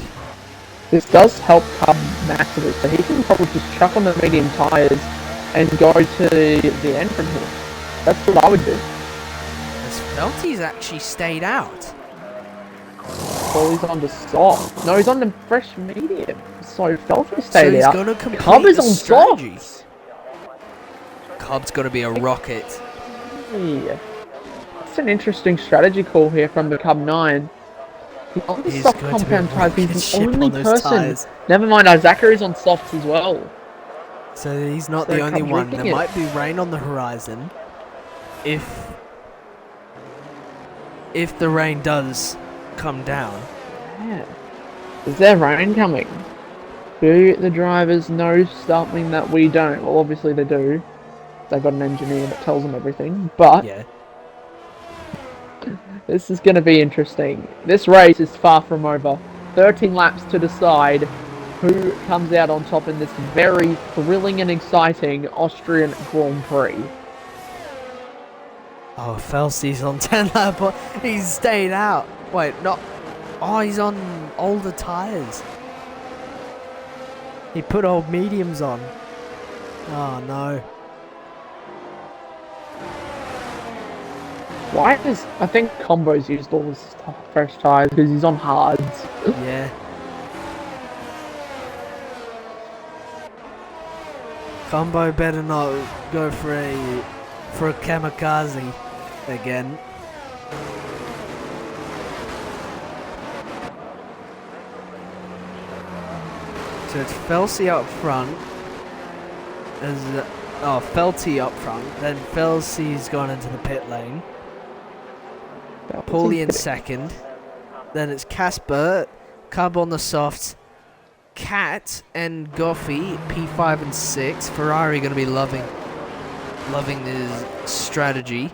This does help Cub massively, so he can probably just chuck on the medium tyres and go to the end from here. That's what I would do. As Felty's actually stayed out. Well, he's on the soft. No, he's on the fresh medium. So Felty stayed out. Gonna complete Cub is on strategy. soft. Cub's gonna be a rocket. Yeah. That's an interesting strategy call here from the Cub 9. He's on the soft compound tyres. He's the only person. Never mind, Zachary's on softs as well. So he's not So the only Cubs one. There wrecking it. might be rain on the horizon. If the rain does come down. Yeah. Is there rain coming? Do the drivers know something that we don't? Well, obviously they do. They've got an engineer that tells them everything. But Yeah. this is going to be interesting. This race is far from over. 13 laps to decide who comes out on top in this very thrilling and exciting Austrian Grand Prix. Oh, Felsy's on 10 lap. He's stayed out. Wait, not. Oh, he's on older tyres. He put old mediums on. Oh, no. Why is... I think Combo's used all his fresh tyres because he's on hards. Yeah. Combo better not go for a kamikaze again. So it's Felsey up front. Felty up front. Then Felsey's gone into the pit lane. Paulie in second. Then it's Casper, Cub on the softs, Cat and Goffey, P5 and 6. Ferrari going to be loving this strategy.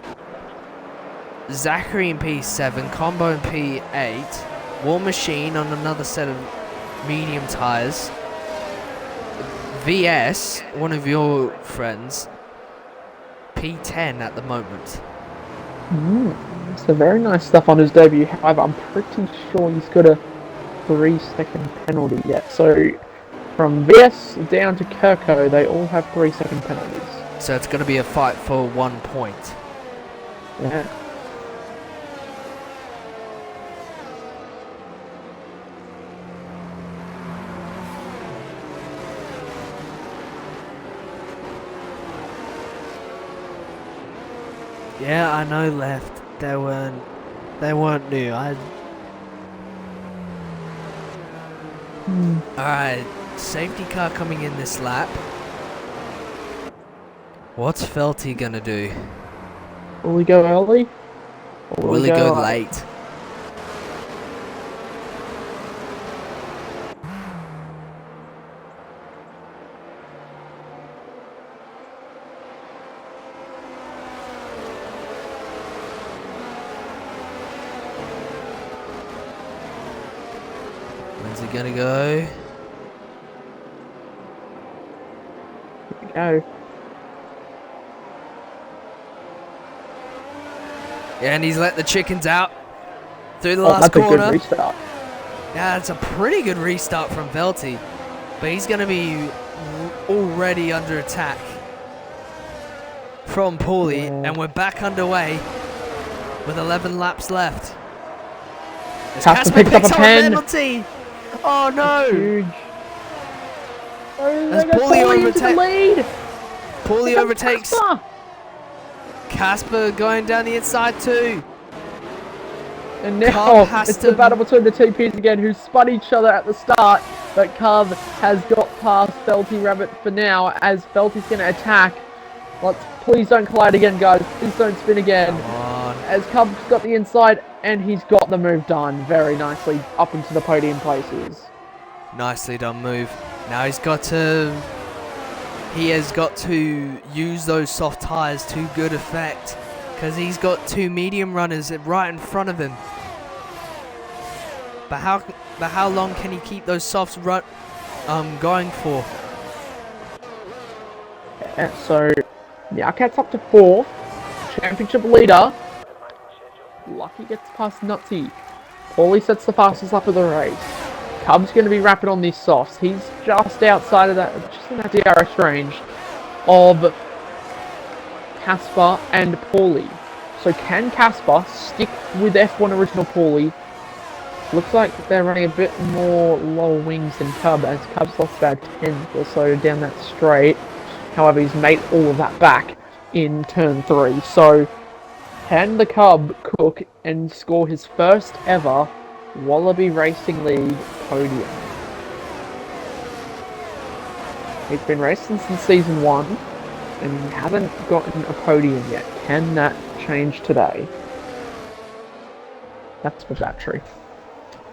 Zachary in P7, Combo in P8, War Machine on another set of medium tyres. VS, one of your friends, P10 at the moment. So very nice stuff on his debut. However, I'm pretty sure he's got a 3-second penalty yet. So from VS down to Kirko, they all have 3-second penalties. So it's going to be a fight for 1 point. Yeah. Yeah, I know left. They weren't new. Alright, safety car coming in this lap. What's Felty gonna do? Will we go early? Or Will he go late? When's he gonna go? Here we go. Yeah, and he's let the chickens out through the last That's corner. a good restart. Yeah, it's a pretty good restart from Felty, but he's going to be already under attack from Paulie, and we're back underway with 11 laps left. As Casper picks up a pen. penalty. Oh no! Huge. As Paulie overtakes. Casper going down the inside too. And now it's the battle between the TPs again, who spun each other at the start. But Cub has got past Felty Rabbit for now, as Felty's going to attack. Please don't collide again, guys. Please don't spin again. Come on. As Cub's got the inside, and he's got the move done very nicely up into the podium places. Nicely done move. Now he has got to use those soft tyres to good effect, because he's got two medium runners right in front of him. But how long can he keep those softs going for? Yeah, so Meowcat's up to 4th, championship leader. Lucky gets past Nutsy. Paulie sets the fastest lap of the race. Cub's going to be rapid on these softs. He's just outside of that, just in that DRS range of Casper and Paulie. So can Casper stick with F1 original Paulie? Looks like they're running a bit more lower wings than Cub, as Cub's lost about 10th or so down that straight. However, he's made all of that back in turn 3. So can the Cub cook and score his first ever Wallaby Racing League podium? He's been racing since season 1, and he hasn't gotten a podium yet. Can that change today? That's the battery.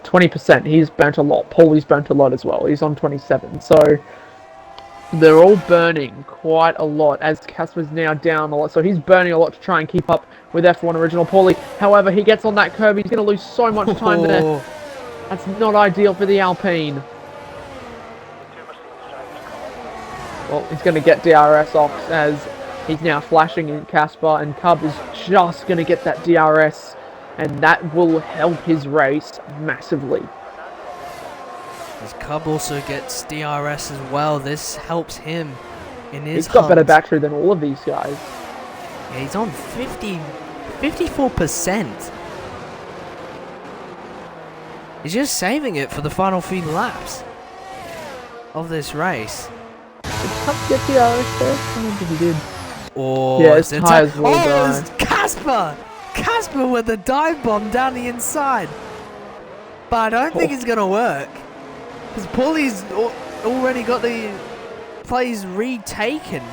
20%. He's burnt a lot. Paulie's burnt a lot as well. He's on 27. So they're all burning quite a lot as Casper's now down a lot. So he's burning a lot to try and keep up with F1 original Paulie. However, he gets on that curb. He's going to lose so much time there. That's not ideal for the Alpine. Well, he's going to get DRS off as he's now flashing in Casper, and Cub is just going to get that DRS, and that will help his race massively. As Cub also gets DRS as well, this helps him in his He's got better hunt. battery than all of these guys. Yeah, he's on 54%. He's just saving it for the final few laps of this race. Did Cub get DRS there? I don't think he did. Oh, Yeah, his tyres will die. it's Casper! Casper with the dive bomb down the inside. But I don't think it's going to work. Because Paulie's already got the plays retaken.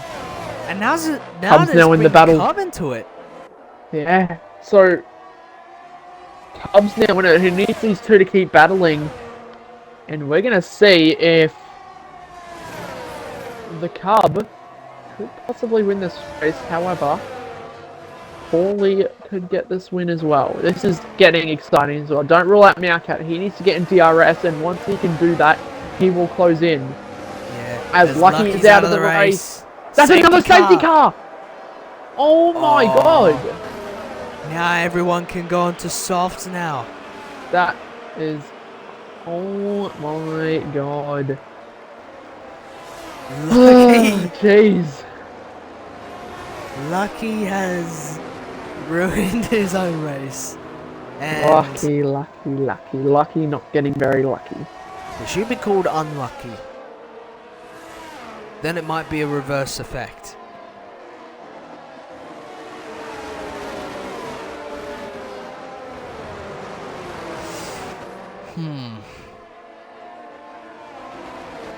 And Cub's there's now in the battle. Cub into it. Yeah, so Cub's now in it. He needs these two to keep battling. And we're going to see if the Cub could possibly win this race. However, Paulie could get this win as well. This is getting exciting as well. Don't rule out Meowcat. He needs to get in DRS, and once he can do that, he will close in. Yeah, As Lucky is out of the race. That's Safety another safety car! Oh my god! Now everyone can go onto softs now. That is... Oh my god. Lucky, Jeez. Lucky has ruined his own race. And Lucky, not getting very lucky. it should be called unlucky. Then it might be a reverse effect.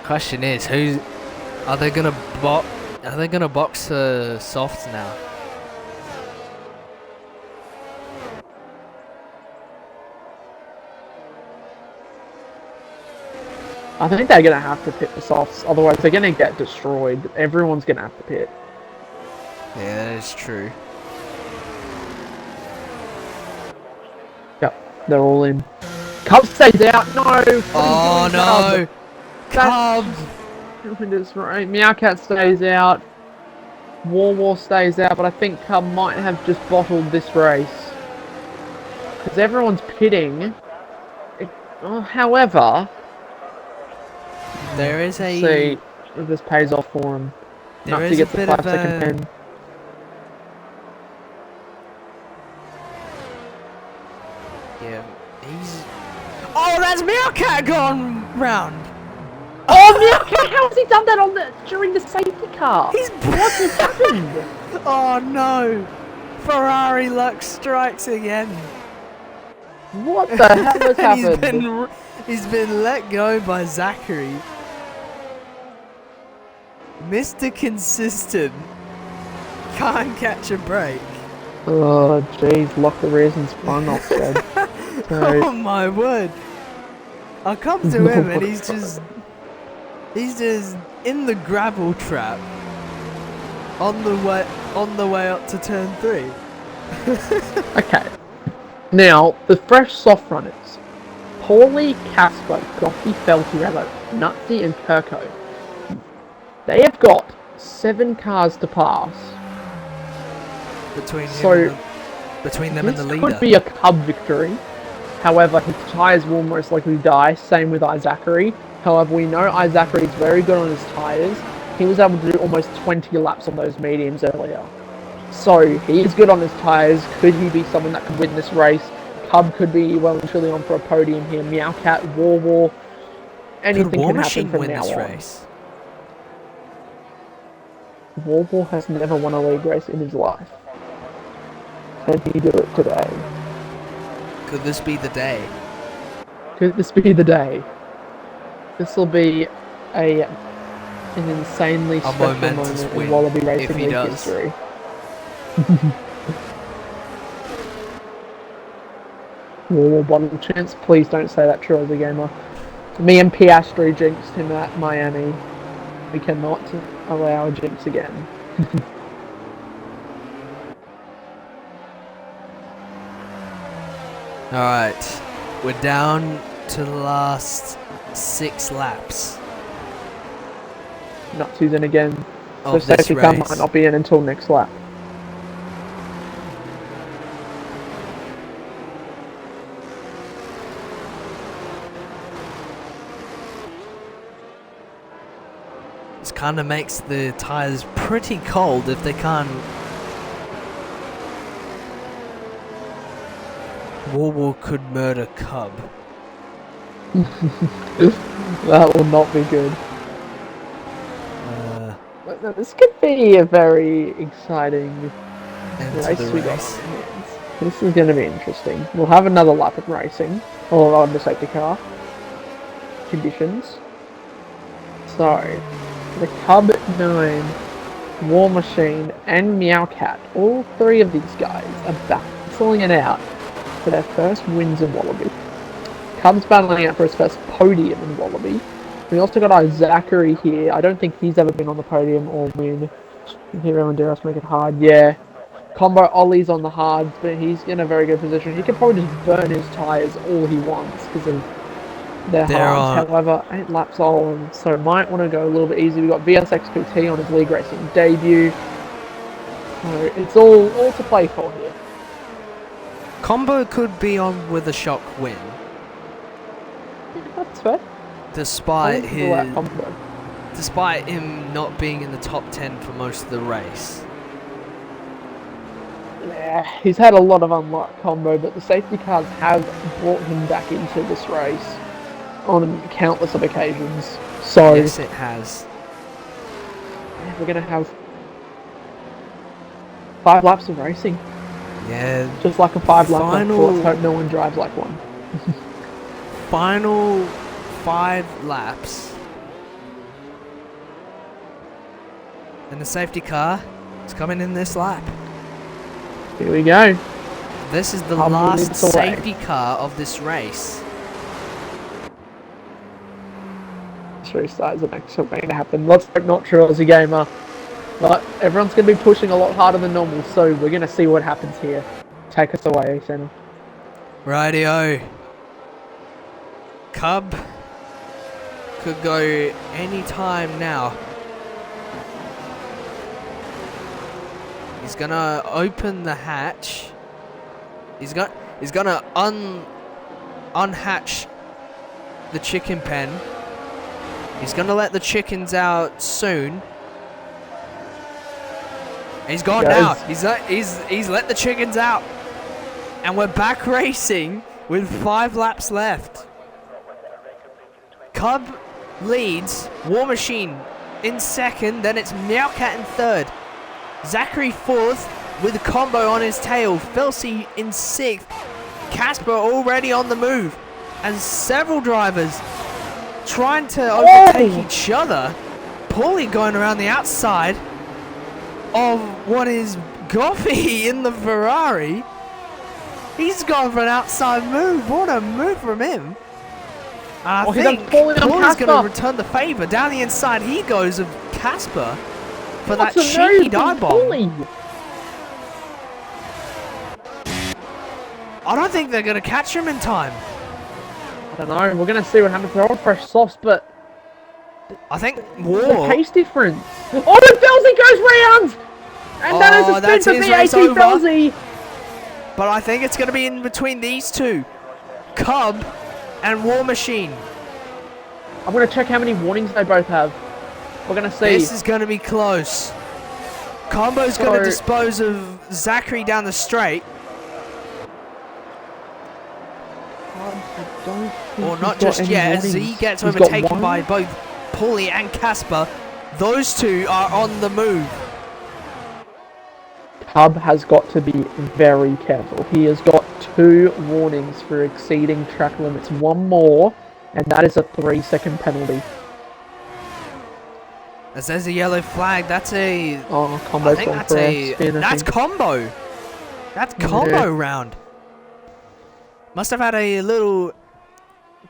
Question is, are they gonna box softs now? I think they're gonna have to pit the softs, otherwise they're gonna get destroyed. Everyone's gonna have to pit. Yeah, that is true. Yep, they're all in. Cub stays out. No. Oh no, Cub. Right. Meowcat stays out. War stays out, but I think Cub might have just bottled this race because everyone's pitting. However, There is a. see if this pays off for him. There Enough to is get a the bit 5 of second a. pen. Yeah, he's. Oh, that's Meowcat gone round. Oh, Meowcat! How has he done that during the safety car? He's. What has happened? Oh no! Ferrari luck strikes again. What the hell has happened? He's been let go by Zachary. Mr. Consistent can't catch a break. Oh, jeez, lock the rears and sprung off, Fred. Oh my word! I come to him and he's just in the gravel trap on the way up to turn 3. Okay. Now, the fresh soft runners. Paulie, Casper, Goffy, Felty, Nutsy, and Kirko. They have got 7 cars to pass. Between them and the This leader. could be a Cub victory. However, his tyres will most likely die. Same with Izachary. However, we know Izachary is very good on his tyres. He was able to do almost 20 laps on those mediums earlier. So, he is good on his tyres. Could he be someone that could win this race? Cub could be well and truly on for a podium here. Meowcat, War. Anything Could War can happen Machine from win now this on. race? War has never won a league race in his life. Can he do it today? Could this be the day? Could this be the day? This will be a an insanely special momentous moment win, in Wallaby if Racing he League does. history. Oh, bottle chance. Please don't say that, Trilogy Gamer. Me and Piastri jinxed him at Miami. We cannot allow a jinx again. Alright, we're down to the last 6 laps Not Susan again. So of this safety car race. might not be in until next lap. This kind of makes the tyres pretty cold if they can't. Warwall could murder Cub. That will not be good. But this could be a very exciting race we got on our hands. This is going to be interesting. We'll have another lap of racing, or on the safety car conditions. So, the Cub 9, War Machine, and Meowcat, all 3 of these guys are battling it out for their first wins in Wallaby. Cub's battling out for his first podium in Wallaby. We also got our Zachary here. I don't think he's ever been on the podium or win. Here, Evanderos make it hard. Yeah. Combo Ollie's on the hards, but he's in a very good position. He could probably just burn his tyres all he wants because of their hards. However, 8 laps on, so might want to go a little bit easy. We got VSXPT on his league racing debut. So it's all to play for here. Combo could be on with a shock win. That's fair. Despite him not being in the top 10 for most of the race. Yeah, he's had a lot of unluck, Combo, but the safety cars have brought him back into this race on countless of occasions. So yes, it has. We're gonna have 5 laps of racing. Yeah. Just like a 5-lap one. So let's hope no one drives like one. Final 5 laps. And the safety car is coming in this lap. Here we go. This is the last safety car of this race. This restart is an actual going to happen. Let's hope not true as a gamer. But everyone's going to be pushing a lot harder than normal, so we're going to see what happens here. Take us away, Senna. Rightio. Cub could go any time now. He's gonna open the hatch. He's gonna unhatch the chicken pen. He's gonna let the chickens out soon. He's gone now. He's let the chickens out, and we're back racing with 5 laps left. Cub leads. War Machine in second. Then it's Meowcat in third. Zachary fourth with Combo on his tail. Felsi in sixth. Casper already on the move, and several drivers trying to overtake each other. Paulie going around the outside of what is Goffy in the Ferrari. He's gone for an outside move. What a move from him. I think Paulie's going to return the favour. Down the inside he goes of Casper for that cheeky dive bomb. I don't think they're going to catch him in time. I don't know. We're going to see what happens. They're all fresh softs, but I think there's a pace difference. Oh, and Felsi goes round! And that is a spin for VAT Felsi. But I think it's going to be in between these two. Cub and War Machine. I'm going to check how many warnings they both have. We're going to see. This is going to be close. Combo's going to dispose of Zachary down the straight. Or not just yet, as he gets overtaken by both Paulie and Casper. Those two are on the move. Cub has got to be very careful. He has got 2 warnings for exceeding track limits. 1 more, and that is a 3-second penalty. As there's a yellow flag, that's a... Oh, I combo's think gone that's for a... a spin, I That's think. combo. That's combo Yeah. round. Must have had a little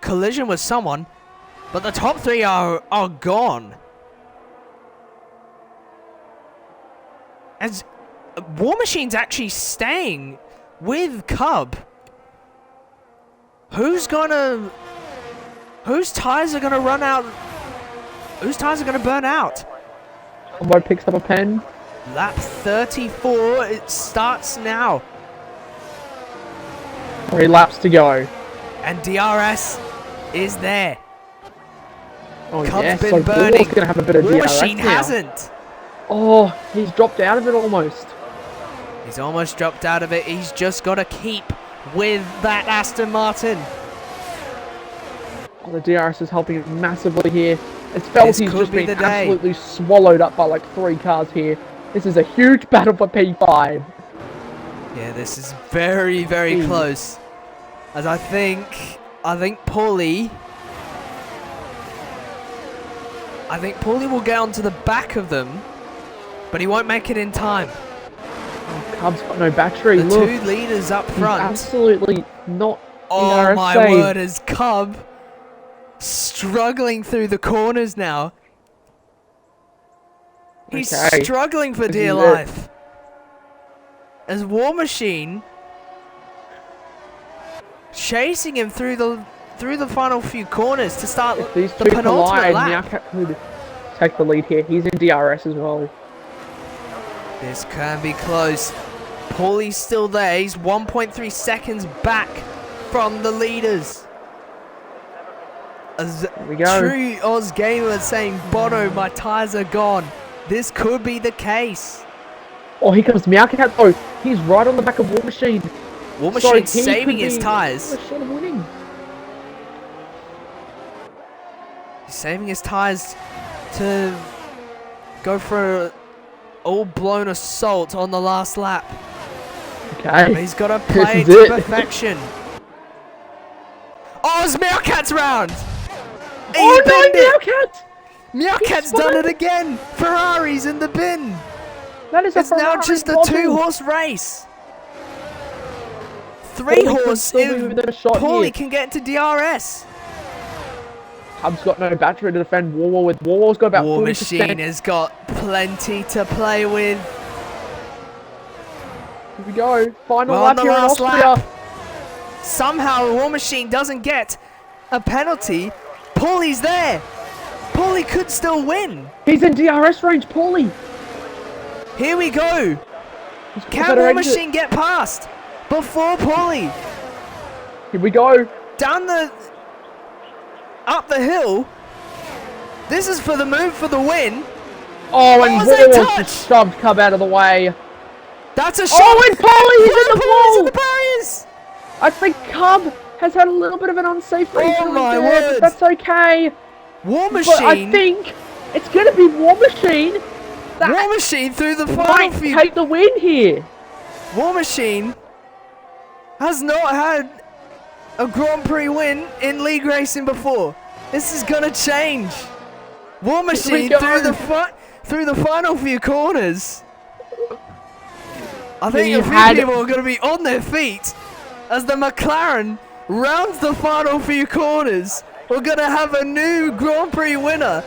collision with someone, but the top three are gone. As War Machine's actually staying with Cub. Whose tires are gonna run out? Whose tires are gonna burn out? Combo picks up a pen. Lap 34, it starts now. 3 laps to go. And DRS is there. Oh Cub's yes, been so burning. War's gonna have a bit of War DRS Machine now. hasn't. Oh, he's dropped out of it almost. He's almost dropped out of it. He's just got to keep with that Aston Martin. Oh, the DRS is helping him massively here. It's felt This he's could just be been the day. absolutely swallowed up by like 3 cars here. This is a huge battle for P5. Yeah, this is very, very close. As I think Paulie will get onto the back of them, but he won't make it in time. Oh, Cub's got no battery. The Look, 2 leaders up he's front. absolutely not Oh DRS my saved. word, is Cub struggling through the corners now. He's Okay. struggling for This dear is it. life. As War Machine chasing him through the final few corners to start If these the two penultimate collide, lap. Meowcat could take the lead here. He's in DRS as well. This can be close. Paulie's still there. He's 1.3 seconds back from the leaders. As There we go. true Oz gamer saying, Bono, my tyres are gone. This could be the case. Oh, here comes Meowcat. Oh, he's right on the back of War Machine. War So Machine's he saving could his be tyres. a shot of winning. He's saving his tyres to go for an all-blown assault on the last lap. Okay. But he's got to This play is it to it. perfection. Oh, it's Meowcat's round! Oh He's binned no, it. Meowcat! Meowcat's done it again! Ferrari's in the bin! That is a It's now Ferrari just a bottom. 2-horse race! Paulie 3-horse could still be if within a shot Paulie here. can get into DRS. Cub's got no battery to defend War with. War's got about War 40%. Machine has got plenty to play with. Here we go. Final Well, on lap the here in last Austria. lap. Somehow War Machine doesn't get a penalty. Paulie's there. Paulie could still win. He's in DRS range, Paulie. Here we go. He's got a Can better War exit. Machine get past before Paulie? Here we go. Up the hill. This is for the move for the win. Oh, and was that War touch? just shoved Cub out of the way. That's a shot. Oh, and Paulie's in the Paulie's in wall. the barriers. I think Cub has had a little bit of an unsafe race. Oh my there, word. but that's okay. War But I Machine. think it's going to be War Machine that War Machine through the final might few. take the win here. War Machine has not had a Grand Prix win in league racing before. This is gonna change. War Machine go. through the final few corners. I think He a few had- people are gonna be on their feet as the McLaren rounds the final few corners. We're gonna have a new Grand Prix winner.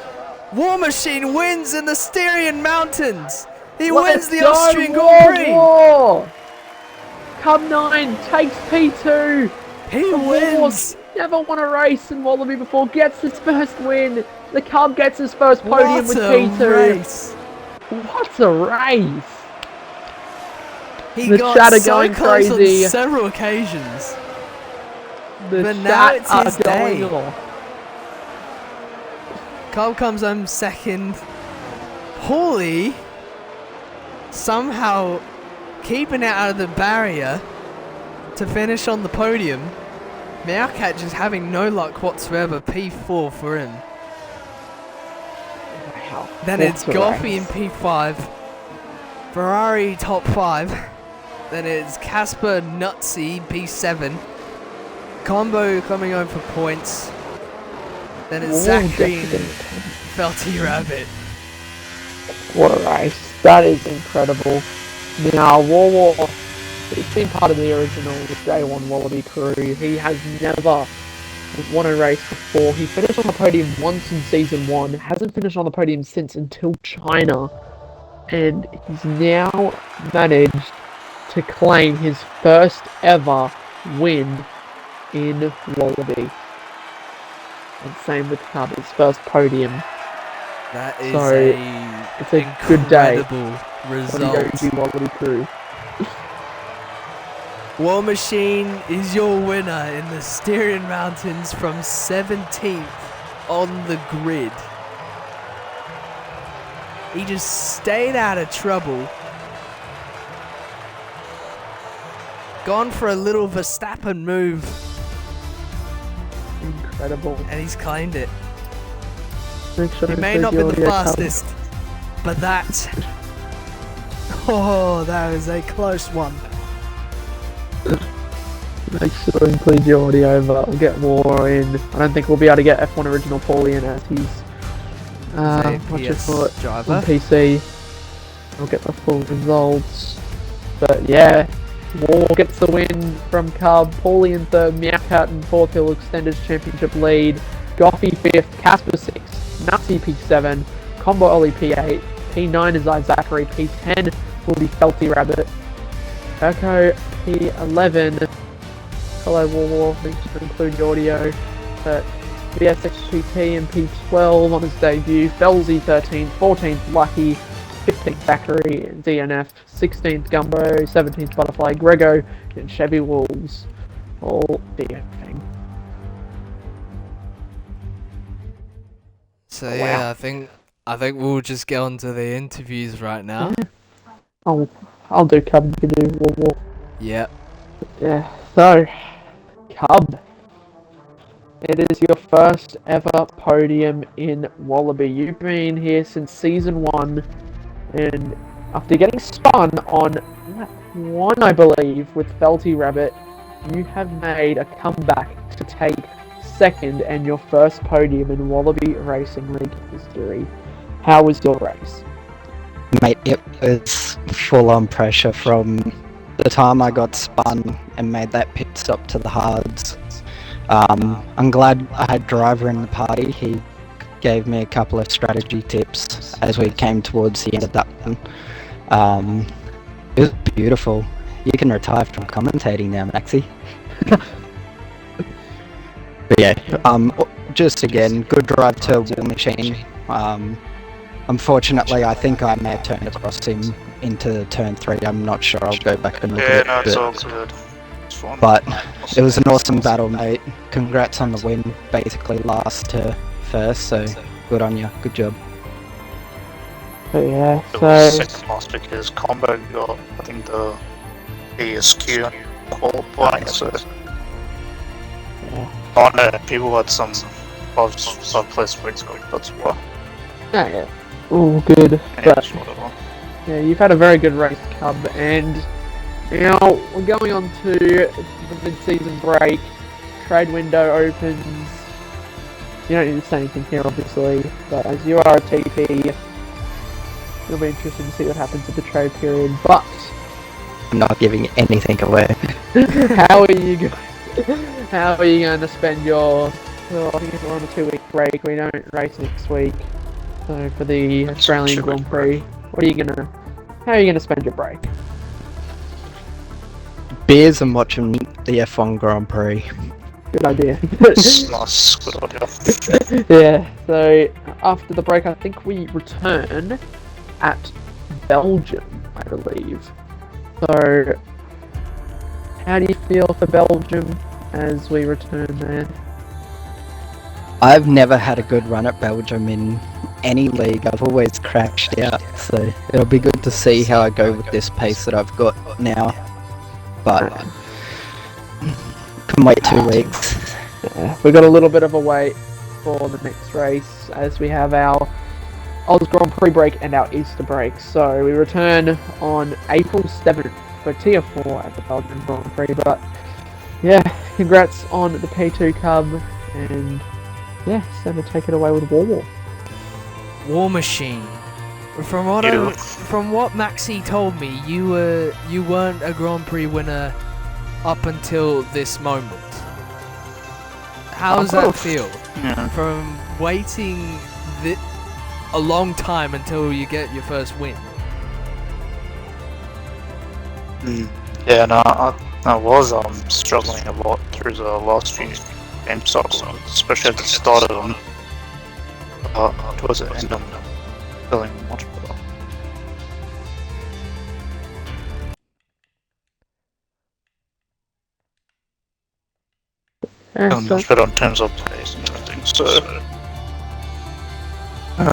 War Machine wins in the Styrian Mountains. He wins Let's the go, Austrian War, Grand Prix. War. Cub 9 takes P2. He The wins. War's never won a race in Wallaby before. Gets his first win. The Cub gets his first podium What with a P2. race. What a race. He The got chat are so going close crazy. on several occasions. The But now chat it's are his going day. off. Cole comes home second. Paulie somehow keeping it out of the barrier to finish on the podium. Meowcat just having no luck whatsoever. P4 for him. Wow. Then what it's a Goffey in race. P5. Ferrari top 5. Then it's Casper Nutsy P7. Combo coming home for points. Then it's War Zachary gets and it. Felty Rabbit. What a race. That is incredible. Now, War, he's been part of the original Day 1 Wallaby crew. He has never won a race before. He finished on the podium once in Season 1, hasn't finished on the podium since until China, and he's now managed to claim his first ever win in Wallaby. And same with Cub, his first podium. That is It's a good day. incredible result. WRL Wallaby crew. War Machine is your winner in the Styrian Mountains from 17th on the grid. He just stayed out of trouble. Gone for a little Verstappen move. Incredible. And he's claimed it. Make sure He to may include not be the the audio fastest, but that... Oh, that was a close one. Make sure to include your audio, but we'll get more in. I don't think we'll be able to get F1 Original Paulie in as he's driver. on PC. We'll get the full results. But yeah, War gets the win from Cub. Paulie in third, Meowcat in fourth. He'll extend his championship lead. Goffy fifth, Casper sixth, Nazi P7, Combo Ollie P8, P9 is Zachary, P10 will be Felty Rabbit, Echo P11. Hello War, make sure to include the audio. But VSXGT and P12 on his debut, Felzy 13th, 14th Lucky, 15th Zachary and DNF, 16th Gumbo, 17th Butterfly, Grego and Chevy Wolves, all DNFing. So Wow. yeah, I think we'll just get on to the interviews right now. Yeah. I'll do Cub, you can do War. Yep. Yeah, so, Cub, it is your first ever podium in Wallaby. You've been here since Season 1, and after getting spun on lap 1, I believe, with Felty Rabbit, you have made a comeback to take second and your first podium in Wallaby Racing League history. How was your race? Mate, it was full on pressure from the time I got spun and made that pit stop to the hards. I'm glad I had Driver in the party. He gave me a couple of strategy tips as we came towards the end of that one. It was beautiful. You can retire from commentating now, Maxi. But yeah, just again, good drive to War Machine. Unfortunately, I think I may have turned across him into turn 3. I'm not sure. I'll go back and look at it. Yeah, no, it's all good. It's fine. But it was an awesome battle, mate. Congrats on the win. Basically last to first, so good on you. Good job. But yeah, It was so second last because Combo got, I think, the ESQ qualifying, so... Yeah. Oh no, people had some place weeks going, that's why. yeah, all good. Yeah, But whatever. yeah, you've had a very good race, Cub, and now we're going on to the mid-season break. Trade window opens. You don't need to say anything here, obviously, but as you are a TP, it'll be interesting to see what happens at the trade period. But I'm not giving anything away. how are you going? How are you going to spend your? Well, I think we're on a 2-week break. We don't race next week, so for the Australian 2-week Grand Prix, what are you gonna? How are you gonna spend your break? Beers and watching the F1 Grand Prix. Good idea. Nice, good idea. Yeah. So after the break, I think we return at Belgium, I believe. So, how do you feel for Belgium as we return there? I've never had a good run at Belgium in any league. I've always crashed out, so it'll be good to see how I go with this pace that I've got now. But can wait 2 weeks. Yeah, we've got a little bit of a wait for the next race as we have our Oz Grand Prix break and our Easter break. So we return on April 7th for Tier 4 at the Belgian Grand Prix. But yeah, congrats on the P2 Cub, and yeah, so to take it away with War. War Machine. From what Maxi told me, you weren't a Grand Prix winner up until this moment. How does that feel? Yeah. From waiting a long time until you get your first win. Yeah, no, I was struggling a lot through the last few game cycles, especially at the start of them. Towards the end, I'm feeling much better. Feeling much better in terms of pace and everything, so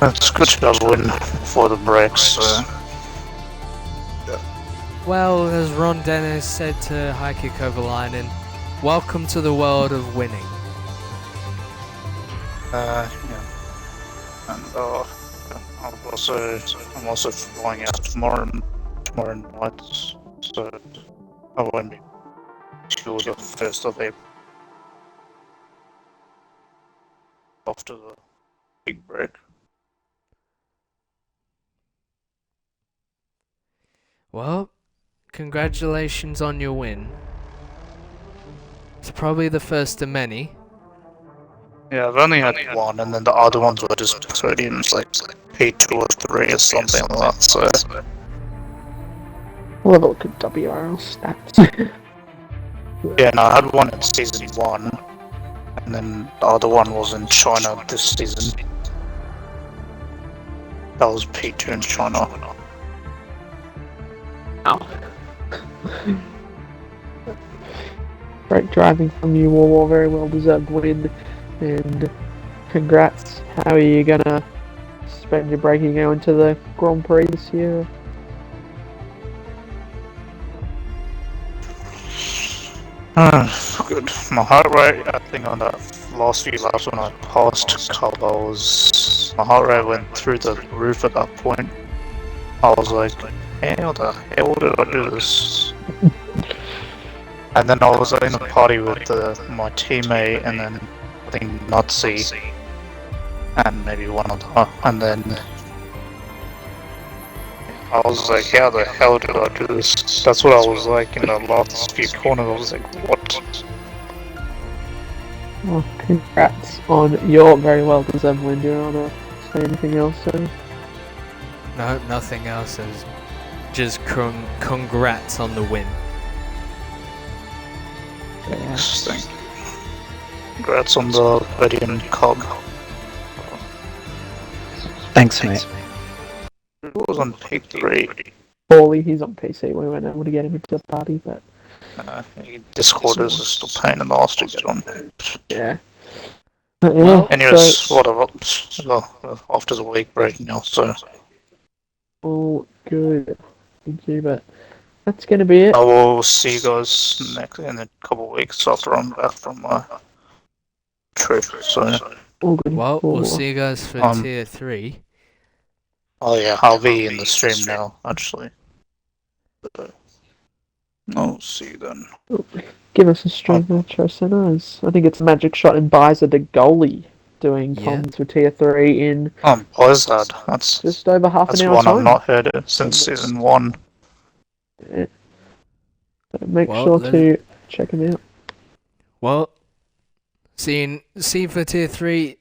it's good to have a win for the breaks. So. Well, as Ron Dennis said to Heikki Kovalainen, welcome to the world of winning. Yeah. And I'm also flying out tomorrow night, so I won't be till the 1st of April after the big break. Well, congratulations on your win. It's probably the first of many. Yeah, I've only had one, and then the other ones were just podiums, like P2 or 3 or something like that, so. We'll have a look at WRL stats. Yeah, no, I had one in season 1, and then the other one was in China this season. That was P2 in China. Great driving from you, War, very well deserved win, and congrats. How are you gonna spend your break? You go into the Grand Prix this year? Good. My heart rate, I think on that last few laps when I passed Carl, my heart rate went through the roof at that point. I was like, how the hell did I do this? And then I was in a party with my teammate, and then I think Nazi, and maybe one other, and then I was like, how the hell did I do this? That's what I was like in the last few corners. I was like, what? Well, congrats on your very well deserved win. Do you want to say anything else? No, nothing else. Just congrats on the win. Thank you. Congrats on the Podium Cog. Thanks, mate. It was on P3. Paulie, he's on PC. We weren't able to get him into the party, but Discord is just a pain in the ass to get on. yeah. Well, Anyways, so, whatever. After the week break now, so. all good. Thank you, but that's gonna be it. I will see you guys in a couple of weeks after I'm back from my trip, so. All good. Well, we'll see you guys for tier 3. Oh yeah, I'll be in the stream now, actually. But, I'll see you then. Give us a stream intro, so nice. I think it's Magic Shot and Bizer the goalie doing comms for tier 3 in Blizzard, that's just over half an hour one time. I've not heard it since season 1. Yeah. So make sure to check him out. Well, see you for tier 3